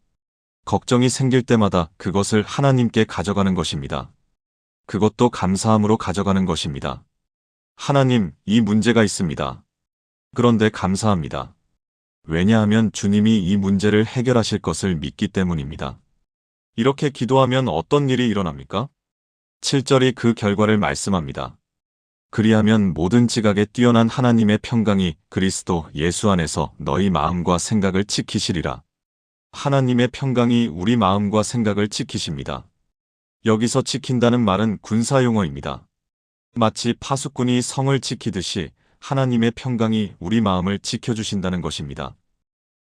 걱정이 생길 때마다 그것을 하나님께 가져가는 것입니다. 그것도 감사함으로 가져가는 것입니다. 하나님, 이 문제가 있습니다. 그런데 감사합니다. 왜냐하면 주님이 이 문제를 해결하실 것을 믿기 때문입니다. 이렇게 기도하면 어떤 일이 일어납니까? 7절이 그 결과를 말씀합니다. 그리하면 모든 지각에 뛰어난 하나님의 평강이 그리스도 예수 안에서 너희 마음과 생각을 지키시리라. 하나님의 평강이 우리 마음과 생각을 지키십니다. 여기서 지킨다는 말은 군사용어입니다. 마치 파수꾼이 성을 지키듯이 하나님의 평강이 우리 마음을 지켜주신다는 것입니다.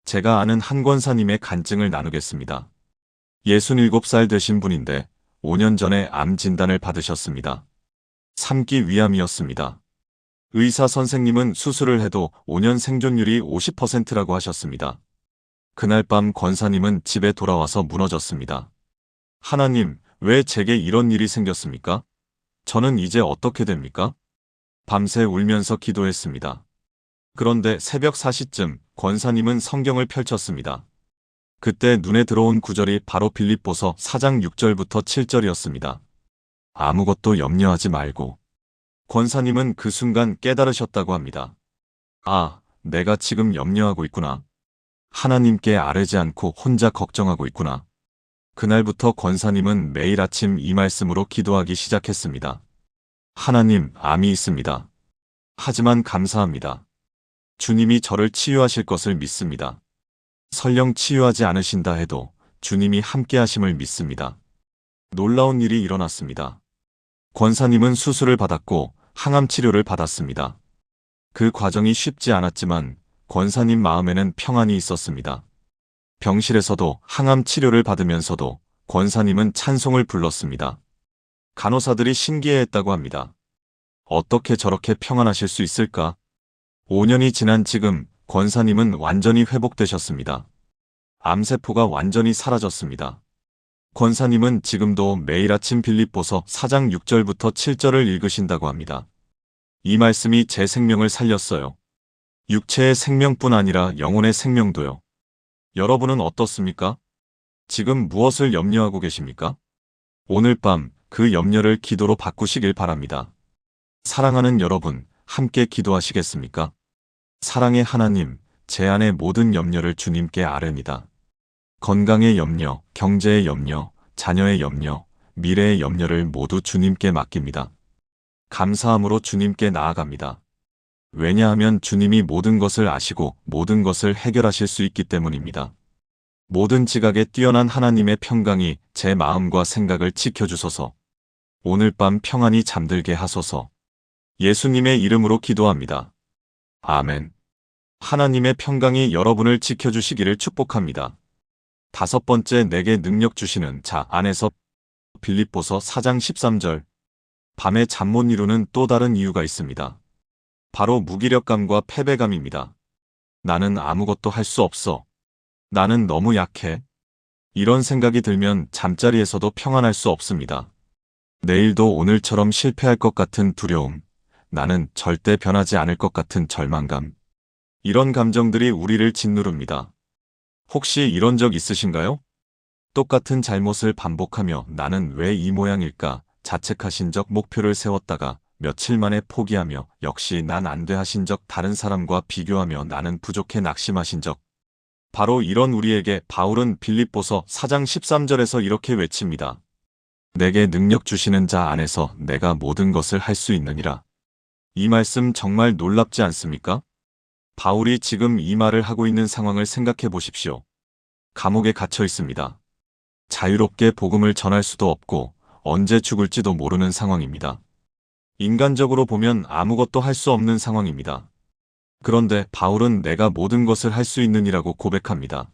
제가 아는 한 권사님의 간증을 나누겠습니다. 67살 되신 분인데 5년 전에 암 진단을 받으셨습니다. 3기 위암이었습니다. 의사 선생님은 수술을 해도 5년 생존율이 50%라고 하셨습니다. 그날 밤 권사님은 집에 돌아와서 무너졌습니다. 하나님, 왜 제게 이런 일이 생겼습니까? 저는 이제 어떻게 됩니까? 밤새 울면서 기도했습니다. 그런데 새벽 4시쯤 권사님은 성경을 펼쳤습니다. 그때 눈에 들어온 구절이 바로 빌립보서 4장 6절부터 7절이었습니다. 아무것도 염려하지 말고. 권사님은 그 순간 깨달으셨다고 합니다. 아, 내가 지금 염려하고 있구나. 하나님께 아뢰지 않고 혼자 걱정하고 있구나. 그날부터 권사님은 매일 아침 이 말씀으로 기도하기 시작했습니다. 하나님, 암이 있습니다. 하지만 감사합니다. 주님이 저를 치유하실 것을 믿습니다. 설령 치유하지 않으신다 해도 주님이 함께 하심을 믿습니다. 놀라운 일이 일어났습니다. 권사님은 수술을 받았고 항암 치료를 받았습니다. 그 과정이 쉽지 않았지만 권사님 마음에는 평안이 있었습니다. 병실에서도 항암 치료를 받으면서도 권사님은 찬송을 불렀습니다. 간호사들이 신기해했다고 합니다. 어떻게 저렇게 평안하실 수 있을까? 5년이 지난 지금 권사님은 완전히 회복되셨습니다. 암세포가 완전히 사라졌습니다. 권사님은 지금도 매일 아침 빌립보서 4장 6절부터 7절을 읽으신다고 합니다. 이 말씀이 제 생명을 살렸어요. 육체의 생명뿐 아니라 영혼의 생명도요. 여러분은 어떻습니까? 지금 무엇을 염려하고 계십니까? 오늘 밤 그 염려를 기도로 바꾸시길 바랍니다. 사랑하는 여러분, 함께 기도하시겠습니까? 사랑의 하나님, 제 안의 모든 염려를 주님께 아뢰니다. 건강의 염려, 경제의 염려, 자녀의 염려, 미래의 염려를 모두 주님께 맡깁니다. 감사함으로 주님께 나아갑니다. 왜냐하면 주님이 모든 것을 아시고 모든 것을 해결하실 수 있기 때문입니다. 모든 지각에 뛰어난 하나님의 평강이 제 마음과 생각을 지켜주소서. 오늘 밤 평안히 잠들게 하소서. 예수님의 이름으로 기도합니다. 아멘. 하나님의 평강이 여러분을 지켜주시기를 축복합니다. 5번째, 내게 능력 주시는 자 안에서. 빌립보서 4장 13절. 밤에 잠 못 이루는 또 다른 이유가 있습니다. 바로 무기력감과 패배감입니다. 나는 아무것도 할 수 없어. 나는 너무 약해. 이런 생각이 들면 잠자리에서도 평안할 수 없습니다. 내일도 오늘처럼 실패할 것 같은 두려움. 나는 절대 변하지 않을 것 같은 절망감. 이런 감정들이 우리를 짓누릅니다. 혹시 이런 적 있으신가요? 똑같은 잘못을 반복하며 나는 왜 이 모양일까 자책하신 적, 목표를 세웠다가 며칠 만에 포기하며 역시 난 안 돼 하신 적, 다른 사람과 비교하며 나는 부족해 낙심하신 적. 바로 이런 우리에게 바울은 빌립보서 4장 13절에서 이렇게 외칩니다. 내게 능력 주시는 자 안에서 내가 모든 것을 할 수 있느니라. 이 말씀 정말 놀랍지 않습니까? 바울이 지금 이 말을 하고 있는 상황을 생각해 보십시오. 감옥에 갇혀 있습니다. 자유롭게 복음을 전할 수도 없고 언제 죽을지도 모르는 상황입니다. 인간적으로 보면 아무것도 할 수 없는 상황입니다. 그런데 바울은 내가 모든 것을 할 수 있느니라고 고백합니다.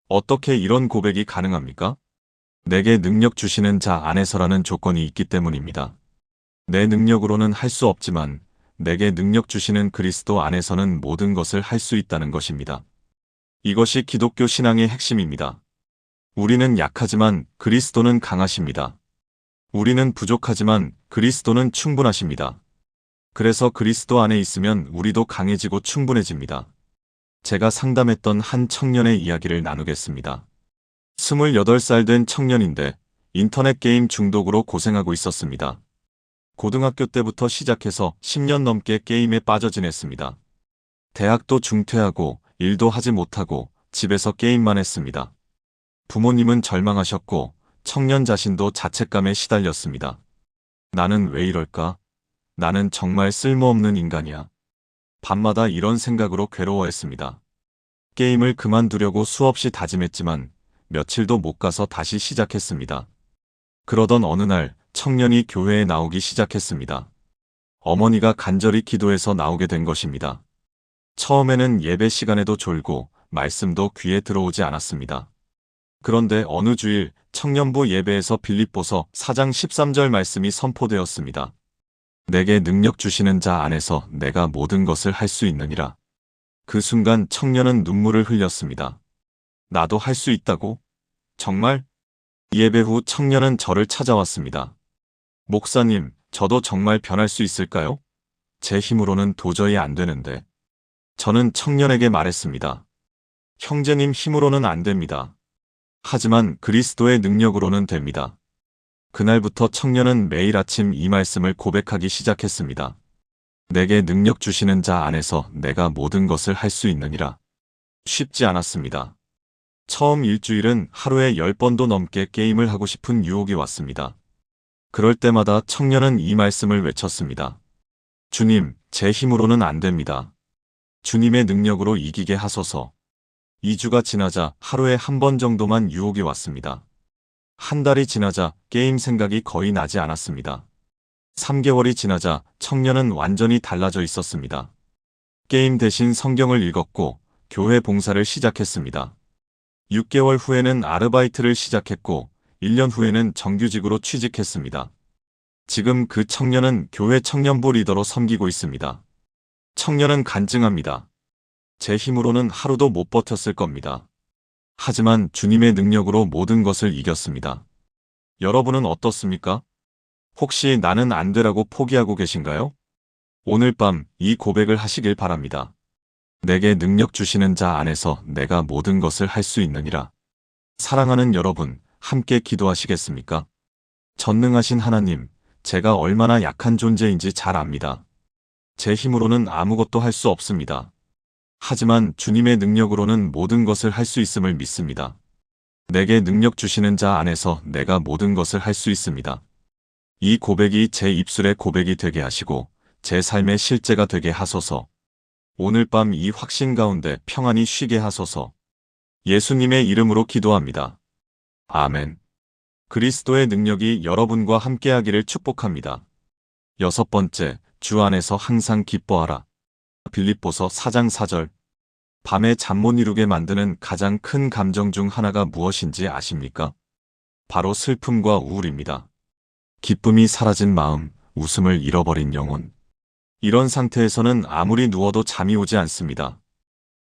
어떻게 이런 고백이 가능합니까? 내게 능력 주시는 자 안에서라는 조건이 있기 때문입니다. 내 능력으로는 할 수 없지만 내게 능력 주시는 그리스도 안에서는 모든 것을 할 수 있다는 것입니다. 이것이 기독교 신앙의 핵심입니다. 우리는 약하지만 그리스도는 강하십니다. 우리는 부족하지만 그리스도는 충분하십니다. 그래서 그리스도 안에 있으면 우리도 강해지고 충분해집니다. 제가 상담했던 한 청년의 이야기를 나누겠습니다. 28살 된 청년인데 인터넷 게임 중독으로 고생하고 있었습니다. 고등학교 때부터 시작해서 10년 넘게 게임에 빠져 지냈습니다. 대학도 중퇴하고 일도 하지 못하고 집에서 게임만 했습니다. 부모님은 절망하셨고 청년 자신도 자책감에 시달렸습니다. 나는 왜 이럴까? 나는 정말 쓸모없는 인간이야. 밤마다 이런 생각으로 괴로워했습니다. 게임을 그만두려고 수없이 다짐했지만 며칠도 못 가서 다시 시작했습니다. 그러던 어느 날 청년이 교회에 나오기 시작했습니다. 어머니가 간절히 기도해서 나오게 된 것입니다. 처음에는 예배 시간에도 졸고 말씀도 귀에 들어오지 않았습니다. 그런데 어느 주일 청년부 예배에서 빌립보서 4장 13절 말씀이 선포되었습니다. 내게 능력 주시는 자 안에서 내가 모든 것을 할 수 있느니라. 그 순간 청년은 눈물을 흘렸습니다. 나도 할 수 있다고? 정말? 예배 후 청년은 저를 찾아왔습니다. 목사님, 저도 정말 변할 수 있을까요? 제 힘으로는 도저히 안 되는데. 저는 청년에게 말했습니다. 형제님 힘으로는 안 됩니다. 하지만 그리스도의 능력으로는 됩니다. 그날부터 청년은 매일 아침 이 말씀을 고백하기 시작했습니다. 내게 능력 주시는 자 안에서 내가 모든 것을 할 수 있느니라. 쉽지 않았습니다. 처음 일주일은 하루에 10번도 넘게 게임을 하고 싶은 유혹이 왔습니다. 그럴 때마다 청년은 이 말씀을 외쳤습니다. 주님, 제 힘으로는 안 됩니다. 주님의 능력으로 이기게 하소서. 2주가 지나자 하루에 한 번 정도만 유혹이 왔습니다. 한 달이 지나자 게임 생각이 거의 나지 않았습니다. 3개월이 지나자 청년은 완전히 달라져 있었습니다. 게임 대신 성경을 읽었고 교회 봉사를 시작했습니다. 6개월 후에는 아르바이트를 시작했고 1년 후에는 정규직으로 취직했습니다. 지금 그 청년은 교회 청년부 리더로 섬기고 있습니다. 청년은 간증합니다. 제 힘으로는 하루도 못 버텼을 겁니다. 하지만 주님의 능력으로 모든 것을 이겼습니다. 여러분은 어떻습니까? 혹시 나는 안 되라고 포기하고 계신가요? 오늘 밤 이 고백을 하시길 바랍니다. 내게 능력 주시는 자 안에서 내가 모든 것을 할 수 있느니라. 사랑하는 여러분, 함께 기도하시겠습니까? 전능하신 하나님, 제가 얼마나 약한 존재인지 잘 압니다. 제 힘으로는 아무것도 할 수 없습니다. 하지만 주님의 능력으로는 모든 것을 할 수 있음을 믿습니다. 내게 능력 주시는 자 안에서 내가 모든 것을 할 수 있습니다. 이 고백이 제 입술의 고백이 되게 하시고 제 삶의 실제가 되게 하소서. 오늘 밤 이 확신 가운데 평안히 쉬게 하소서. 예수님의 이름으로 기도합니다. 아멘. 그리스도의 능력이 여러분과 함께하기를 축복합니다. 6번째, 주 안에서 항상 기뻐하라. 빌립보서 4장 4절. 밤에 잠 못 이루게 만드는 가장 큰 감정 중 하나가 무엇인지 아십니까? 바로 슬픔과 우울입니다. 기쁨이 사라진 마음, 웃음을 잃어버린 영혼. 이런 상태에서는 아무리 누워도 잠이 오지 않습니다.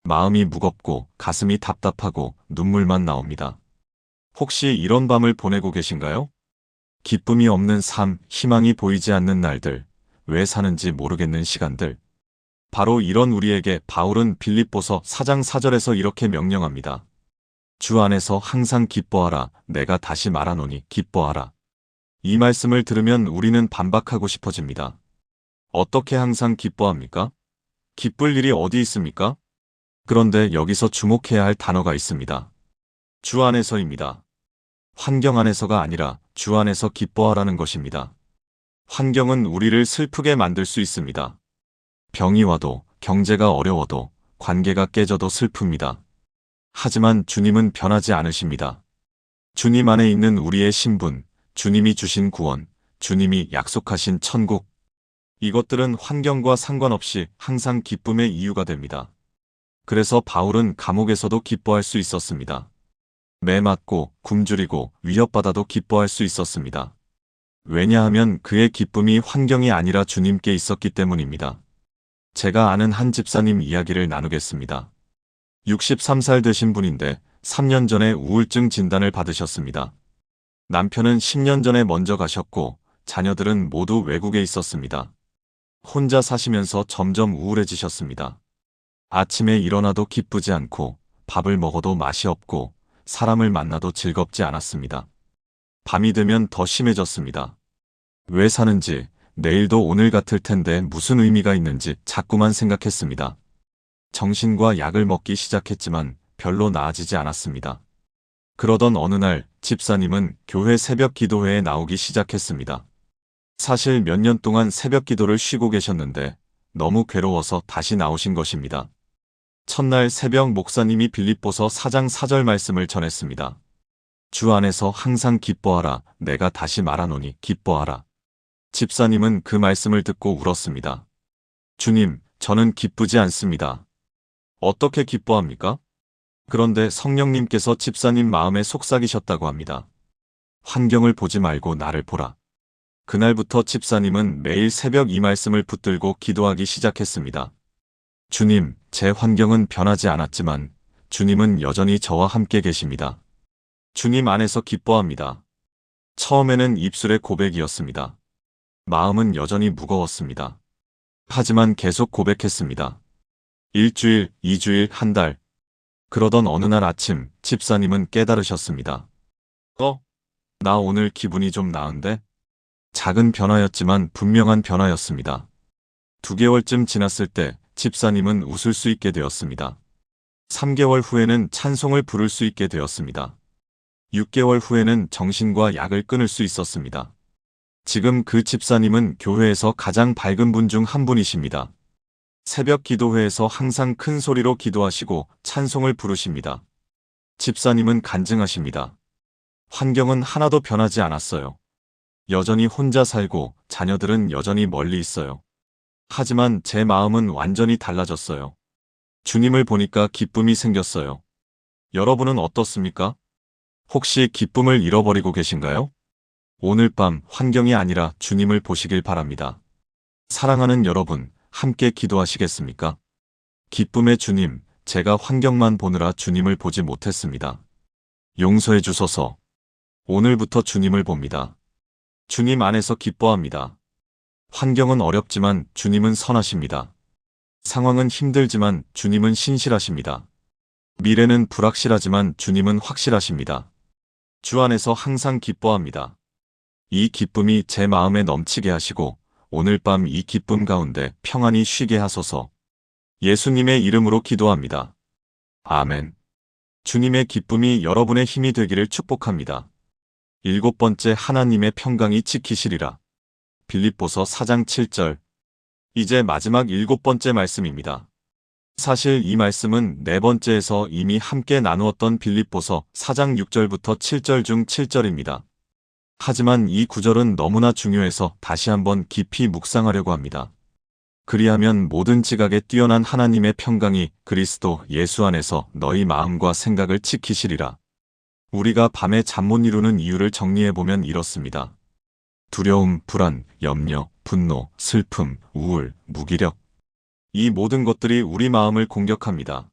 마음이 무겁고 가슴이 답답하고 눈물만 나옵니다. 혹시 이런 밤을 보내고 계신가요? 기쁨이 없는 삶, 희망이 보이지 않는 날들, 왜 사는지 모르겠는 시간들. 바로 이런 우리에게 바울은 빌립보서 4장 4절에서 이렇게 명령합니다. 주 안에서 항상 기뻐하라. 내가 다시 말하노니 기뻐하라. 이 말씀을 들으면 우리는 반박하고 싶어집니다. 어떻게 항상 기뻐합니까? 기쁠 일이 어디 있습니까? 그런데 여기서 주목해야 할 단어가 있습니다. 주 안에서입니다. 환경 안에서가 아니라 주 안에서 기뻐하라는 것입니다. 환경은 우리를 슬프게 만들 수 있습니다. 병이 와도, 경제가 어려워도, 관계가 깨져도 슬픕니다. 하지만 주님은 변하지 않으십니다. 주님 안에 있는 우리의 신분, 주님이 주신 구원, 주님이 약속하신 천국, 이것들은 환경과 상관없이 항상 기쁨의 이유가 됩니다. 그래서 바울은 감옥에서도 기뻐할 수 있었습니다. 매 맞고 굶주리고 위협받아도 기뻐할 수 있었습니다. 왜냐하면 그의 기쁨이 환경이 아니라 주님께 있었기 때문입니다. 제가 아는 한 집사님 이야기를 나누겠습니다. 63살 되신 분인데 3년 전에 우울증 진단을 받으셨습니다. 남편은 10년 전에 먼저 가셨고 자녀들은 모두 외국에 있었습니다. 혼자 사시면서 점점 우울해지셨습니다. 아침에 일어나도 기쁘지 않고 밥을 먹어도 맛이 없고 사람을 만나도 즐겁지 않았습니다. 밤이 되면 더 심해졌습니다. 왜 사는지, 내일도 오늘 같을 텐데 무슨 의미가 있는지 자꾸만 생각했습니다. 정신과 약을 먹기 시작했지만 별로 나아지지 않았습니다. 그러던 어느 날 집사님은 교회 새벽 기도회에 나오기 시작했습니다. 사실 몇 년 동안 새벽 기도를 쉬고 계셨는데 너무 괴로워서 다시 나오신 것입니다. 첫날 새벽 목사님이 빌립보서 4장 4절 말씀을 전했습니다. 주 안에서 항상 기뻐하라. 내가 다시 말하노니 기뻐하라. 집사님은 그 말씀을 듣고 울었습니다. 주님, 저는 기쁘지 않습니다. 어떻게 기뻐합니까? 그런데 성령님께서 집사님 마음에 속삭이셨다고 합니다. 환경을 보지 말고 나를 보라. 그날부터 집사님은 매일 새벽 이 말씀을 붙들고 기도하기 시작했습니다. 주님, 제 환경은 변하지 않았지만 주님은 여전히 저와 함께 계십니다. 주님 안에서 기뻐합니다. 처음에는 입술의 고백이었습니다. 마음은 여전히 무거웠습니다. 하지만 계속 고백했습니다. 일주일, 2주일, 한 달. 그러던 어느 날 아침 집사님은 깨달으셨습니다. 나 오늘 기분이 좀 나은데? 작은 변화였지만 분명한 변화였습니다. 2개월쯤 지났을 때 집사님은 웃을 수 있게 되었습니다. 3개월 후에는 찬송을 부를 수 있게 되었습니다. 6개월 후에는 정신과 약을 끊을 수 있었습니다. 지금 그 집사님은 교회에서 가장 밝은 분 중 한 분이십니다. 새벽 기도회에서 항상 큰 소리로 기도하시고 찬송을 부르십니다. 집사님은 간증하십니다. 환경은 하나도 변하지 않았어요. 여전히 혼자 살고 자녀들은 여전히 멀리 있어요. 하지만 제 마음은 완전히 달라졌어요. 주님을 보니까 기쁨이 생겼어요. 여러분은 어떻습니까? 혹시 기쁨을 잃어버리고 계신가요? 오늘 밤 환경이 아니라 주님을 보시길 바랍니다. 사랑하는 여러분, 함께 기도하시겠습니까? 기쁨의 주님, 제가 환경만 보느라 주님을 보지 못했습니다. 용서해 주소서. 오늘부터 주님을 봅니다. 주님 안에서 기뻐합니다. 환경은 어렵지만 주님은 선하십니다. 상황은 힘들지만 주님은 신실하십니다. 미래는 불확실하지만 주님은 확실하십니다. 주 안에서 항상 기뻐합니다. 이 기쁨이 제 마음에 넘치게 하시고 오늘 밤 이 기쁨 가운데 평안히 쉬게 하소서. 예수님의 이름으로 기도합니다. 아멘. 주님의 기쁨이 여러분의 힘이 되기를 축복합니다. 7번째, 하나님의 평강이 지키시리라. 빌립보서 4장 7절. 이제 마지막 7번째 말씀입니다. 사실 이 말씀은 4번째에서 이미 함께 나누었던 빌립보서 4장 6절부터 7절 중 7절입니다. 하지만 이 구절은 너무나 중요해서 다시 한번 깊이 묵상하려고 합니다. 그리하면 모든 지각에 뛰어난 하나님의 평강이 그리스도 예수 안에서 너희 마음과 생각을 지키시리라. 우리가 밤에 잠 못 이루는 이유를 정리해보면 이렇습니다. 두려움, 불안, 염려, 분노, 슬픔, 우울, 무기력. 이 모든 것들이 우리 마음을 공격합니다.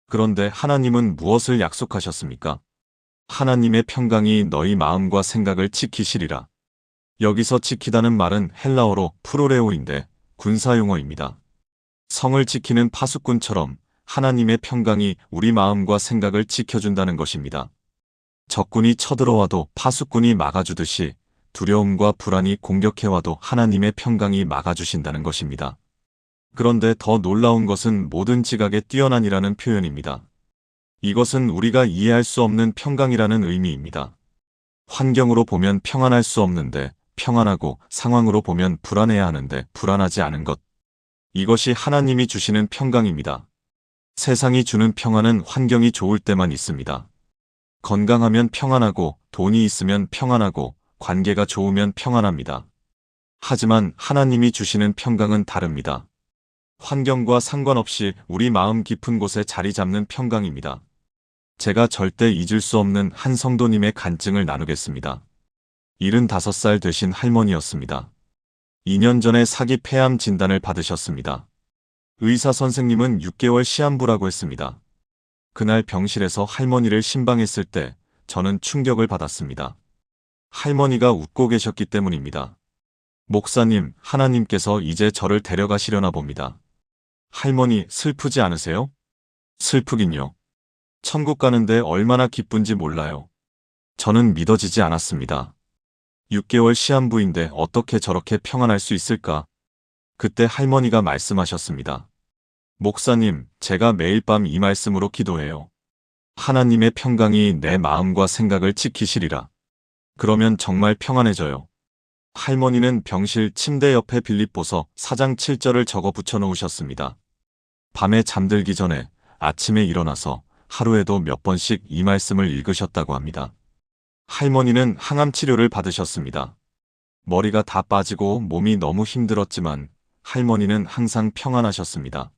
그런데 하나님은 무엇을 약속하셨습니까? 하나님의 평강이 너희 마음과 생각을 지키시리라. 여기서 지키다는 말은 헬라어로 프로레오인데 군사용어입니다. 성을 지키는 파수꾼처럼 하나님의 평강이 우리 마음과 생각을 지켜준다는 것입니다. 적군이 쳐들어와도 파수꾼이 막아주듯이 두려움과 불안이 공격해와도 하나님의 평강이 막아주신다는 것입니다. 그런데 더 놀라운 것은 모든 지각에 뛰어난이라는 표현입니다. 이것은 우리가 이해할 수 없는 평강이라는 의미입니다. 환경으로 보면 평안할 수 없는데 평안하고 상황으로 보면 불안해야 하는데 불안하지 않은 것. 이것이 하나님이 주시는 평강입니다. 세상이 주는 평안은 환경이 좋을 때만 있습니다. 건강하면 평안하고 돈이 있으면 평안하고 관계가 좋으면 평안합니다. 하지만 하나님이 주시는 평강은 다릅니다. 환경과 상관없이 우리 마음 깊은 곳에 자리 잡는 평강입니다. 제가 절대 잊을 수 없는 한 성도님의 간증을 나누겠습니다. 75살 되신 할머니였습니다. 2년 전에 사기 폐암 진단을 받으셨습니다. 의사 선생님은 6개월 시한부라고 했습니다. 그날 병실에서 할머니를 신방했을 때 저는 충격을 받았습니다. 할머니가 웃고 계셨기 때문입니다. 목사님, 하나님께서 이제 저를 데려가시려나 봅니다. 할머니, 슬프지 않으세요? 슬프긴요. 천국 가는데 얼마나 기쁜지 몰라요. 저는 믿어지지 않았습니다. 6개월 시한부인데 어떻게 저렇게 평안할 수 있을까? 그때 할머니가 말씀하셨습니다. 목사님, 제가 매일 밤 이 말씀으로 기도해요. 하나님의 평강이 내 마음과 생각을 지키시리라. 그러면 정말 평안해져요. 할머니는 병실 침대 옆에 빌립보서 4장 7절을 적어 붙여놓으셨습니다. 밤에 잠들기 전에 아침에 일어나서 하루에도 몇 번씩 이 말씀을 읽으셨다고 합니다. 할머니는 항암 치료를 받으셨습니다. 머리가 다 빠지고 몸이 너무 힘들었지만 할머니는 항상 평안하셨습니다.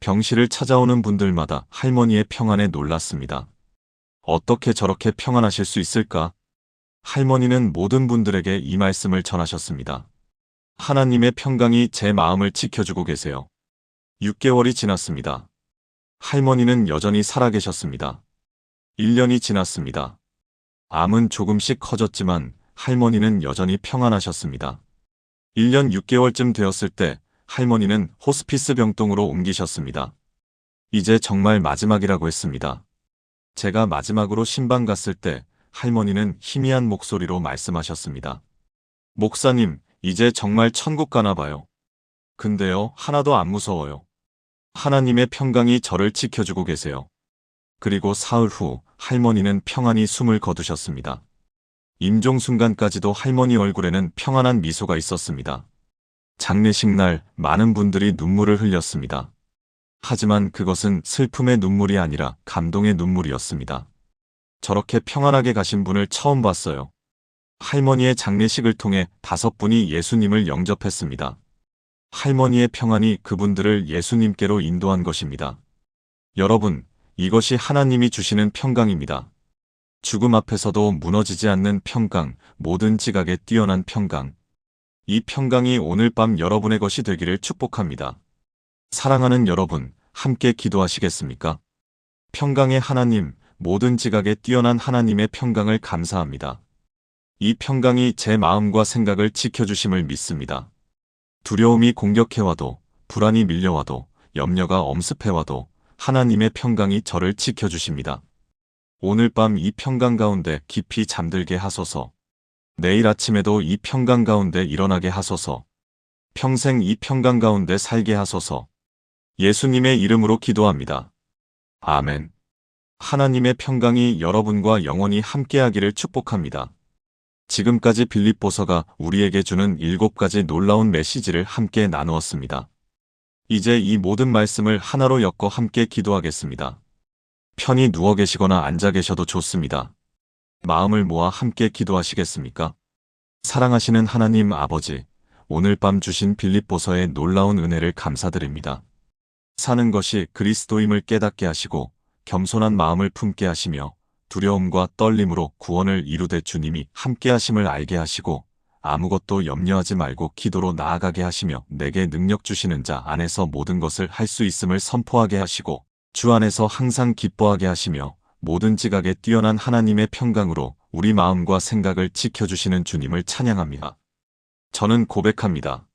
병실을 찾아오는 분들마다 할머니의 평안에 놀랐습니다. 어떻게 저렇게 평안하실 수 있을까? 할머니는 모든 분들에게 이 말씀을 전하셨습니다. 하나님의 평강이 제 마음을 지켜주고 계세요. 6개월이 지났습니다. 할머니는 여전히 살아계셨습니다. 1년이 지났습니다. 암은 조금씩 커졌지만 할머니는 여전히 평안하셨습니다. 1년 6개월쯤 되었을 때 할머니는 호스피스 병동으로 옮기셨습니다. 이제 정말 마지막이라고 했습니다. 제가 마지막으로 신방 갔을 때 할머니는 희미한 목소리로 말씀하셨습니다. 목사님, 이제 정말 천국 가나 봐요. 근데요, 하나도 안 무서워요. 하나님의 평강이 저를 지켜주고 계세요. 그리고 사흘 후 할머니는 평안히 숨을 거두셨습니다. 임종 순간까지도 할머니 얼굴에는 평안한 미소가 있었습니다. 장례식 날 많은 분들이 눈물을 흘렸습니다. 하지만 그것은 슬픔의 눈물이 아니라 감동의 눈물이었습니다. 저렇게 평안하게 가신 분을 처음 봤어요. 할머니의 장례식을 통해 5분이 예수님을 영접했습니다. 할머니의 평안이 그분들을 예수님께로 인도한 것입니다. 여러분, 이것이 하나님이 주시는 평강입니다. 죽음 앞에서도 무너지지 않는 평강, 모든 지각에 뛰어난 평강. 이 평강이 오늘 밤 여러분의 것이 되기를 축복합니다. 사랑하는 여러분, 함께 기도하시겠습니까? 평강의 하나님, 모든 지각에 뛰어난 하나님의 평강을 감사합니다. 이 평강이 제 마음과 생각을 지켜주심을 믿습니다. 두려움이 공격해와도, 불안이 밀려와도, 염려가 엄습해와도 하나님의 평강이 저를 지켜주십니다. 오늘 밤 이 평강 가운데 깊이 잠들게 하소서. 내일 아침에도 이 평강 가운데 일어나게 하소서. 평생 이 평강 가운데 살게 하소서. 예수님의 이름으로 기도합니다. 아멘. 하나님의 평강이 여러분과 영원히 함께하기를 축복합니다. 지금까지 빌립보서가 우리에게 주는 7가지 놀라운 메시지를 함께 나누었습니다. 이제 이 모든 말씀을 하나로 엮어 함께 기도하겠습니다. 편히 누워 계시거나 앉아 계셔도 좋습니다. 마음을 모아 함께 기도하시겠습니까? 사랑하시는 하나님 아버지, 오늘 밤 주신 빌립보서의 놀라운 은혜를 감사드립니다. 사는 것이 그리스도임을 깨닫게 하시고 겸손한 마음을 품게 하시며 두려움과 떨림으로 구원을 이루되 주님이 함께 하심을 알게 하시고 아무것도 염려하지 말고 기도로 나아가게 하시며 내게 능력 주시는 자 안에서 모든 것을 할 수 있음을 선포하게 하시고 주 안에서 항상 기뻐하게 하시며 모든 지각에 뛰어난 하나님의 평강으로 우리 마음과 생각을 지켜주시는 주님을 찬양합니다. 저는 고백합니다.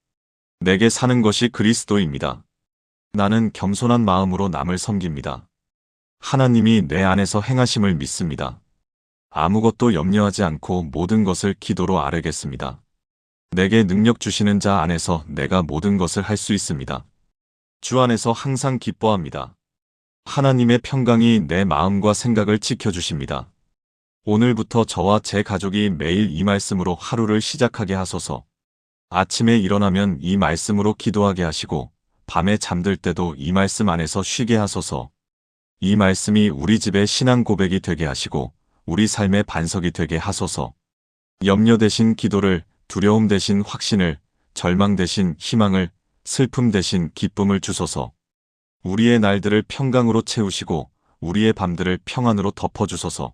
내게 사는 것이 그리스도입니다. 나는 겸손한 마음으로 남을 섬깁니다. 하나님이 내 안에서 행하심을 믿습니다. 아무것도 염려하지 않고 모든 것을 기도로 아뢰겠습니다. 내게 능력 주시는 자 안에서 내가 모든 것을 할 수 있습니다. 주 안에서 항상 기뻐합니다. 하나님의 평강이 내 마음과 생각을 지켜주십니다. 오늘부터 저와 제 가족이 매일 이 말씀으로 하루를 시작하게 하소서. 아침에 일어나면 이 말씀으로 기도하게 하시고 밤에 잠들 때도 이 말씀 안에서 쉬게 하소서. 이 말씀이 우리 집의 신앙 고백이 되게 하시고 우리 삶의 반석이 되게 하소서. 염려 대신 기도를, 두려움 대신 확신을, 절망 대신 희망을, 슬픔 대신 기쁨을 주소서. 우리의 날들을 평강으로 채우시고 우리의 밤들을 평안으로 덮어주소서.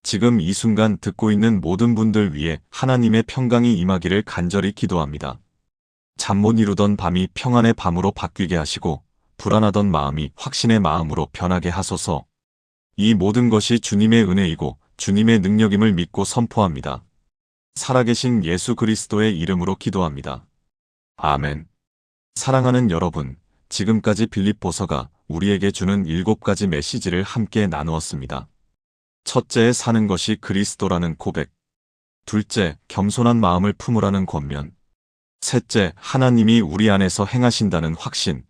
지금 이 순간 듣고 있는 모든 분들 위해 하나님의 평강이 임하기를 간절히 기도합니다. 잠 못 이루던 밤이 평안의 밤으로 바뀌게 하시고 불안하던 마음이 확신의 마음으로 변하게 하소서. 이 모든 것이 주님의 은혜이고 주님의 능력임을 믿고 선포합니다. 살아계신 예수 그리스도의 이름으로 기도합니다. 아멘. 사랑하는 여러분, 지금까지 빌립보서가 우리에게 주는 7가지 메시지를 함께 나누었습니다. 첫째, 사는 것이 그리스도라는 고백. 둘째, 겸손한 마음을 품으라는 권면. 셋째, 하나님이 우리 안에서 행하신다는 확신.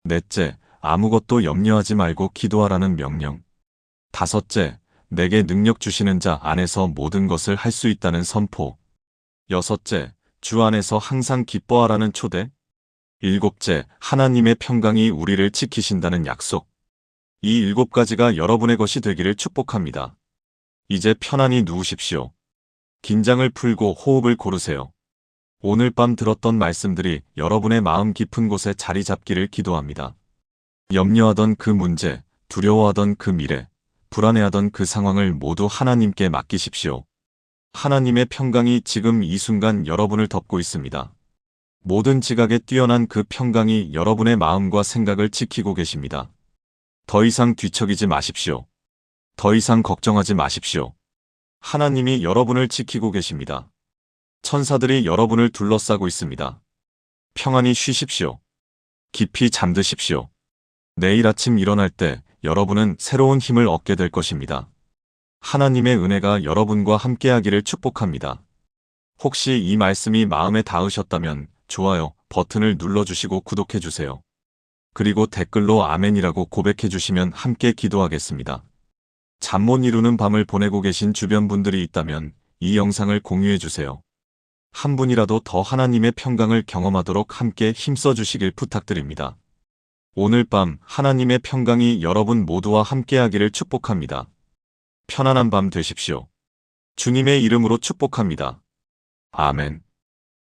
넷째, 아무것도 염려하지 말고 기도하라는 명령. 다섯째, 내게 능력 주시는 자 안에서 모든 것을 할 수 있다는 선포. 여섯째, 주 안에서 항상 기뻐하라는 초대. 일곱째, 하나님의 평강이 우리를 지키신다는 약속. 이 7가지가 여러분의 것이 되기를 축복합니다. 이제 편안히 누우십시오. 긴장을 풀고 호흡을 고르세요. 오늘 밤 들었던 말씀들이 여러분의 마음 깊은 곳에 자리 잡기를 기도합니다. 염려하던 그 문제, 두려워하던 그 미래, 불안해하던 그 상황을 모두 하나님께 맡기십시오. 하나님의 평강이 지금 이 순간 여러분을 덮고 있습니다. 모든 지각에 뛰어난 그 평강이 여러분의 마음과 생각을 지키고 계십니다. 더 이상 뒤척이지 마십시오. 더 이상 걱정하지 마십시오. 하나님이 여러분을 지키고 계십니다. 천사들이 여러분을 둘러싸고 있습니다. 평안히 쉬십시오. 깊이 잠드십시오. 내일 아침 일어날 때 여러분은 새로운 힘을 얻게 될 것입니다. 하나님의 은혜가 여러분과 함께하기를 축복합니다. 혹시 이 말씀이 마음에 닿으셨다면 좋아요 버튼을 눌러주시고 구독해주세요. 그리고 댓글로 아멘이라고 고백해주시면 함께 기도하겠습니다. 잠 못 이루는 밤을 보내고 계신 주변 분들이 있다면 이 영상을 공유해주세요. 한 분이라도 더 하나님의 평강을 경험하도록 함께 힘써주시길 부탁드립니다. 오늘 밤 하나님의 평강이 여러분 모두와 함께하기를 축복합니다. 편안한 밤 되십시오. 주님의 이름으로 축복합니다. 아멘.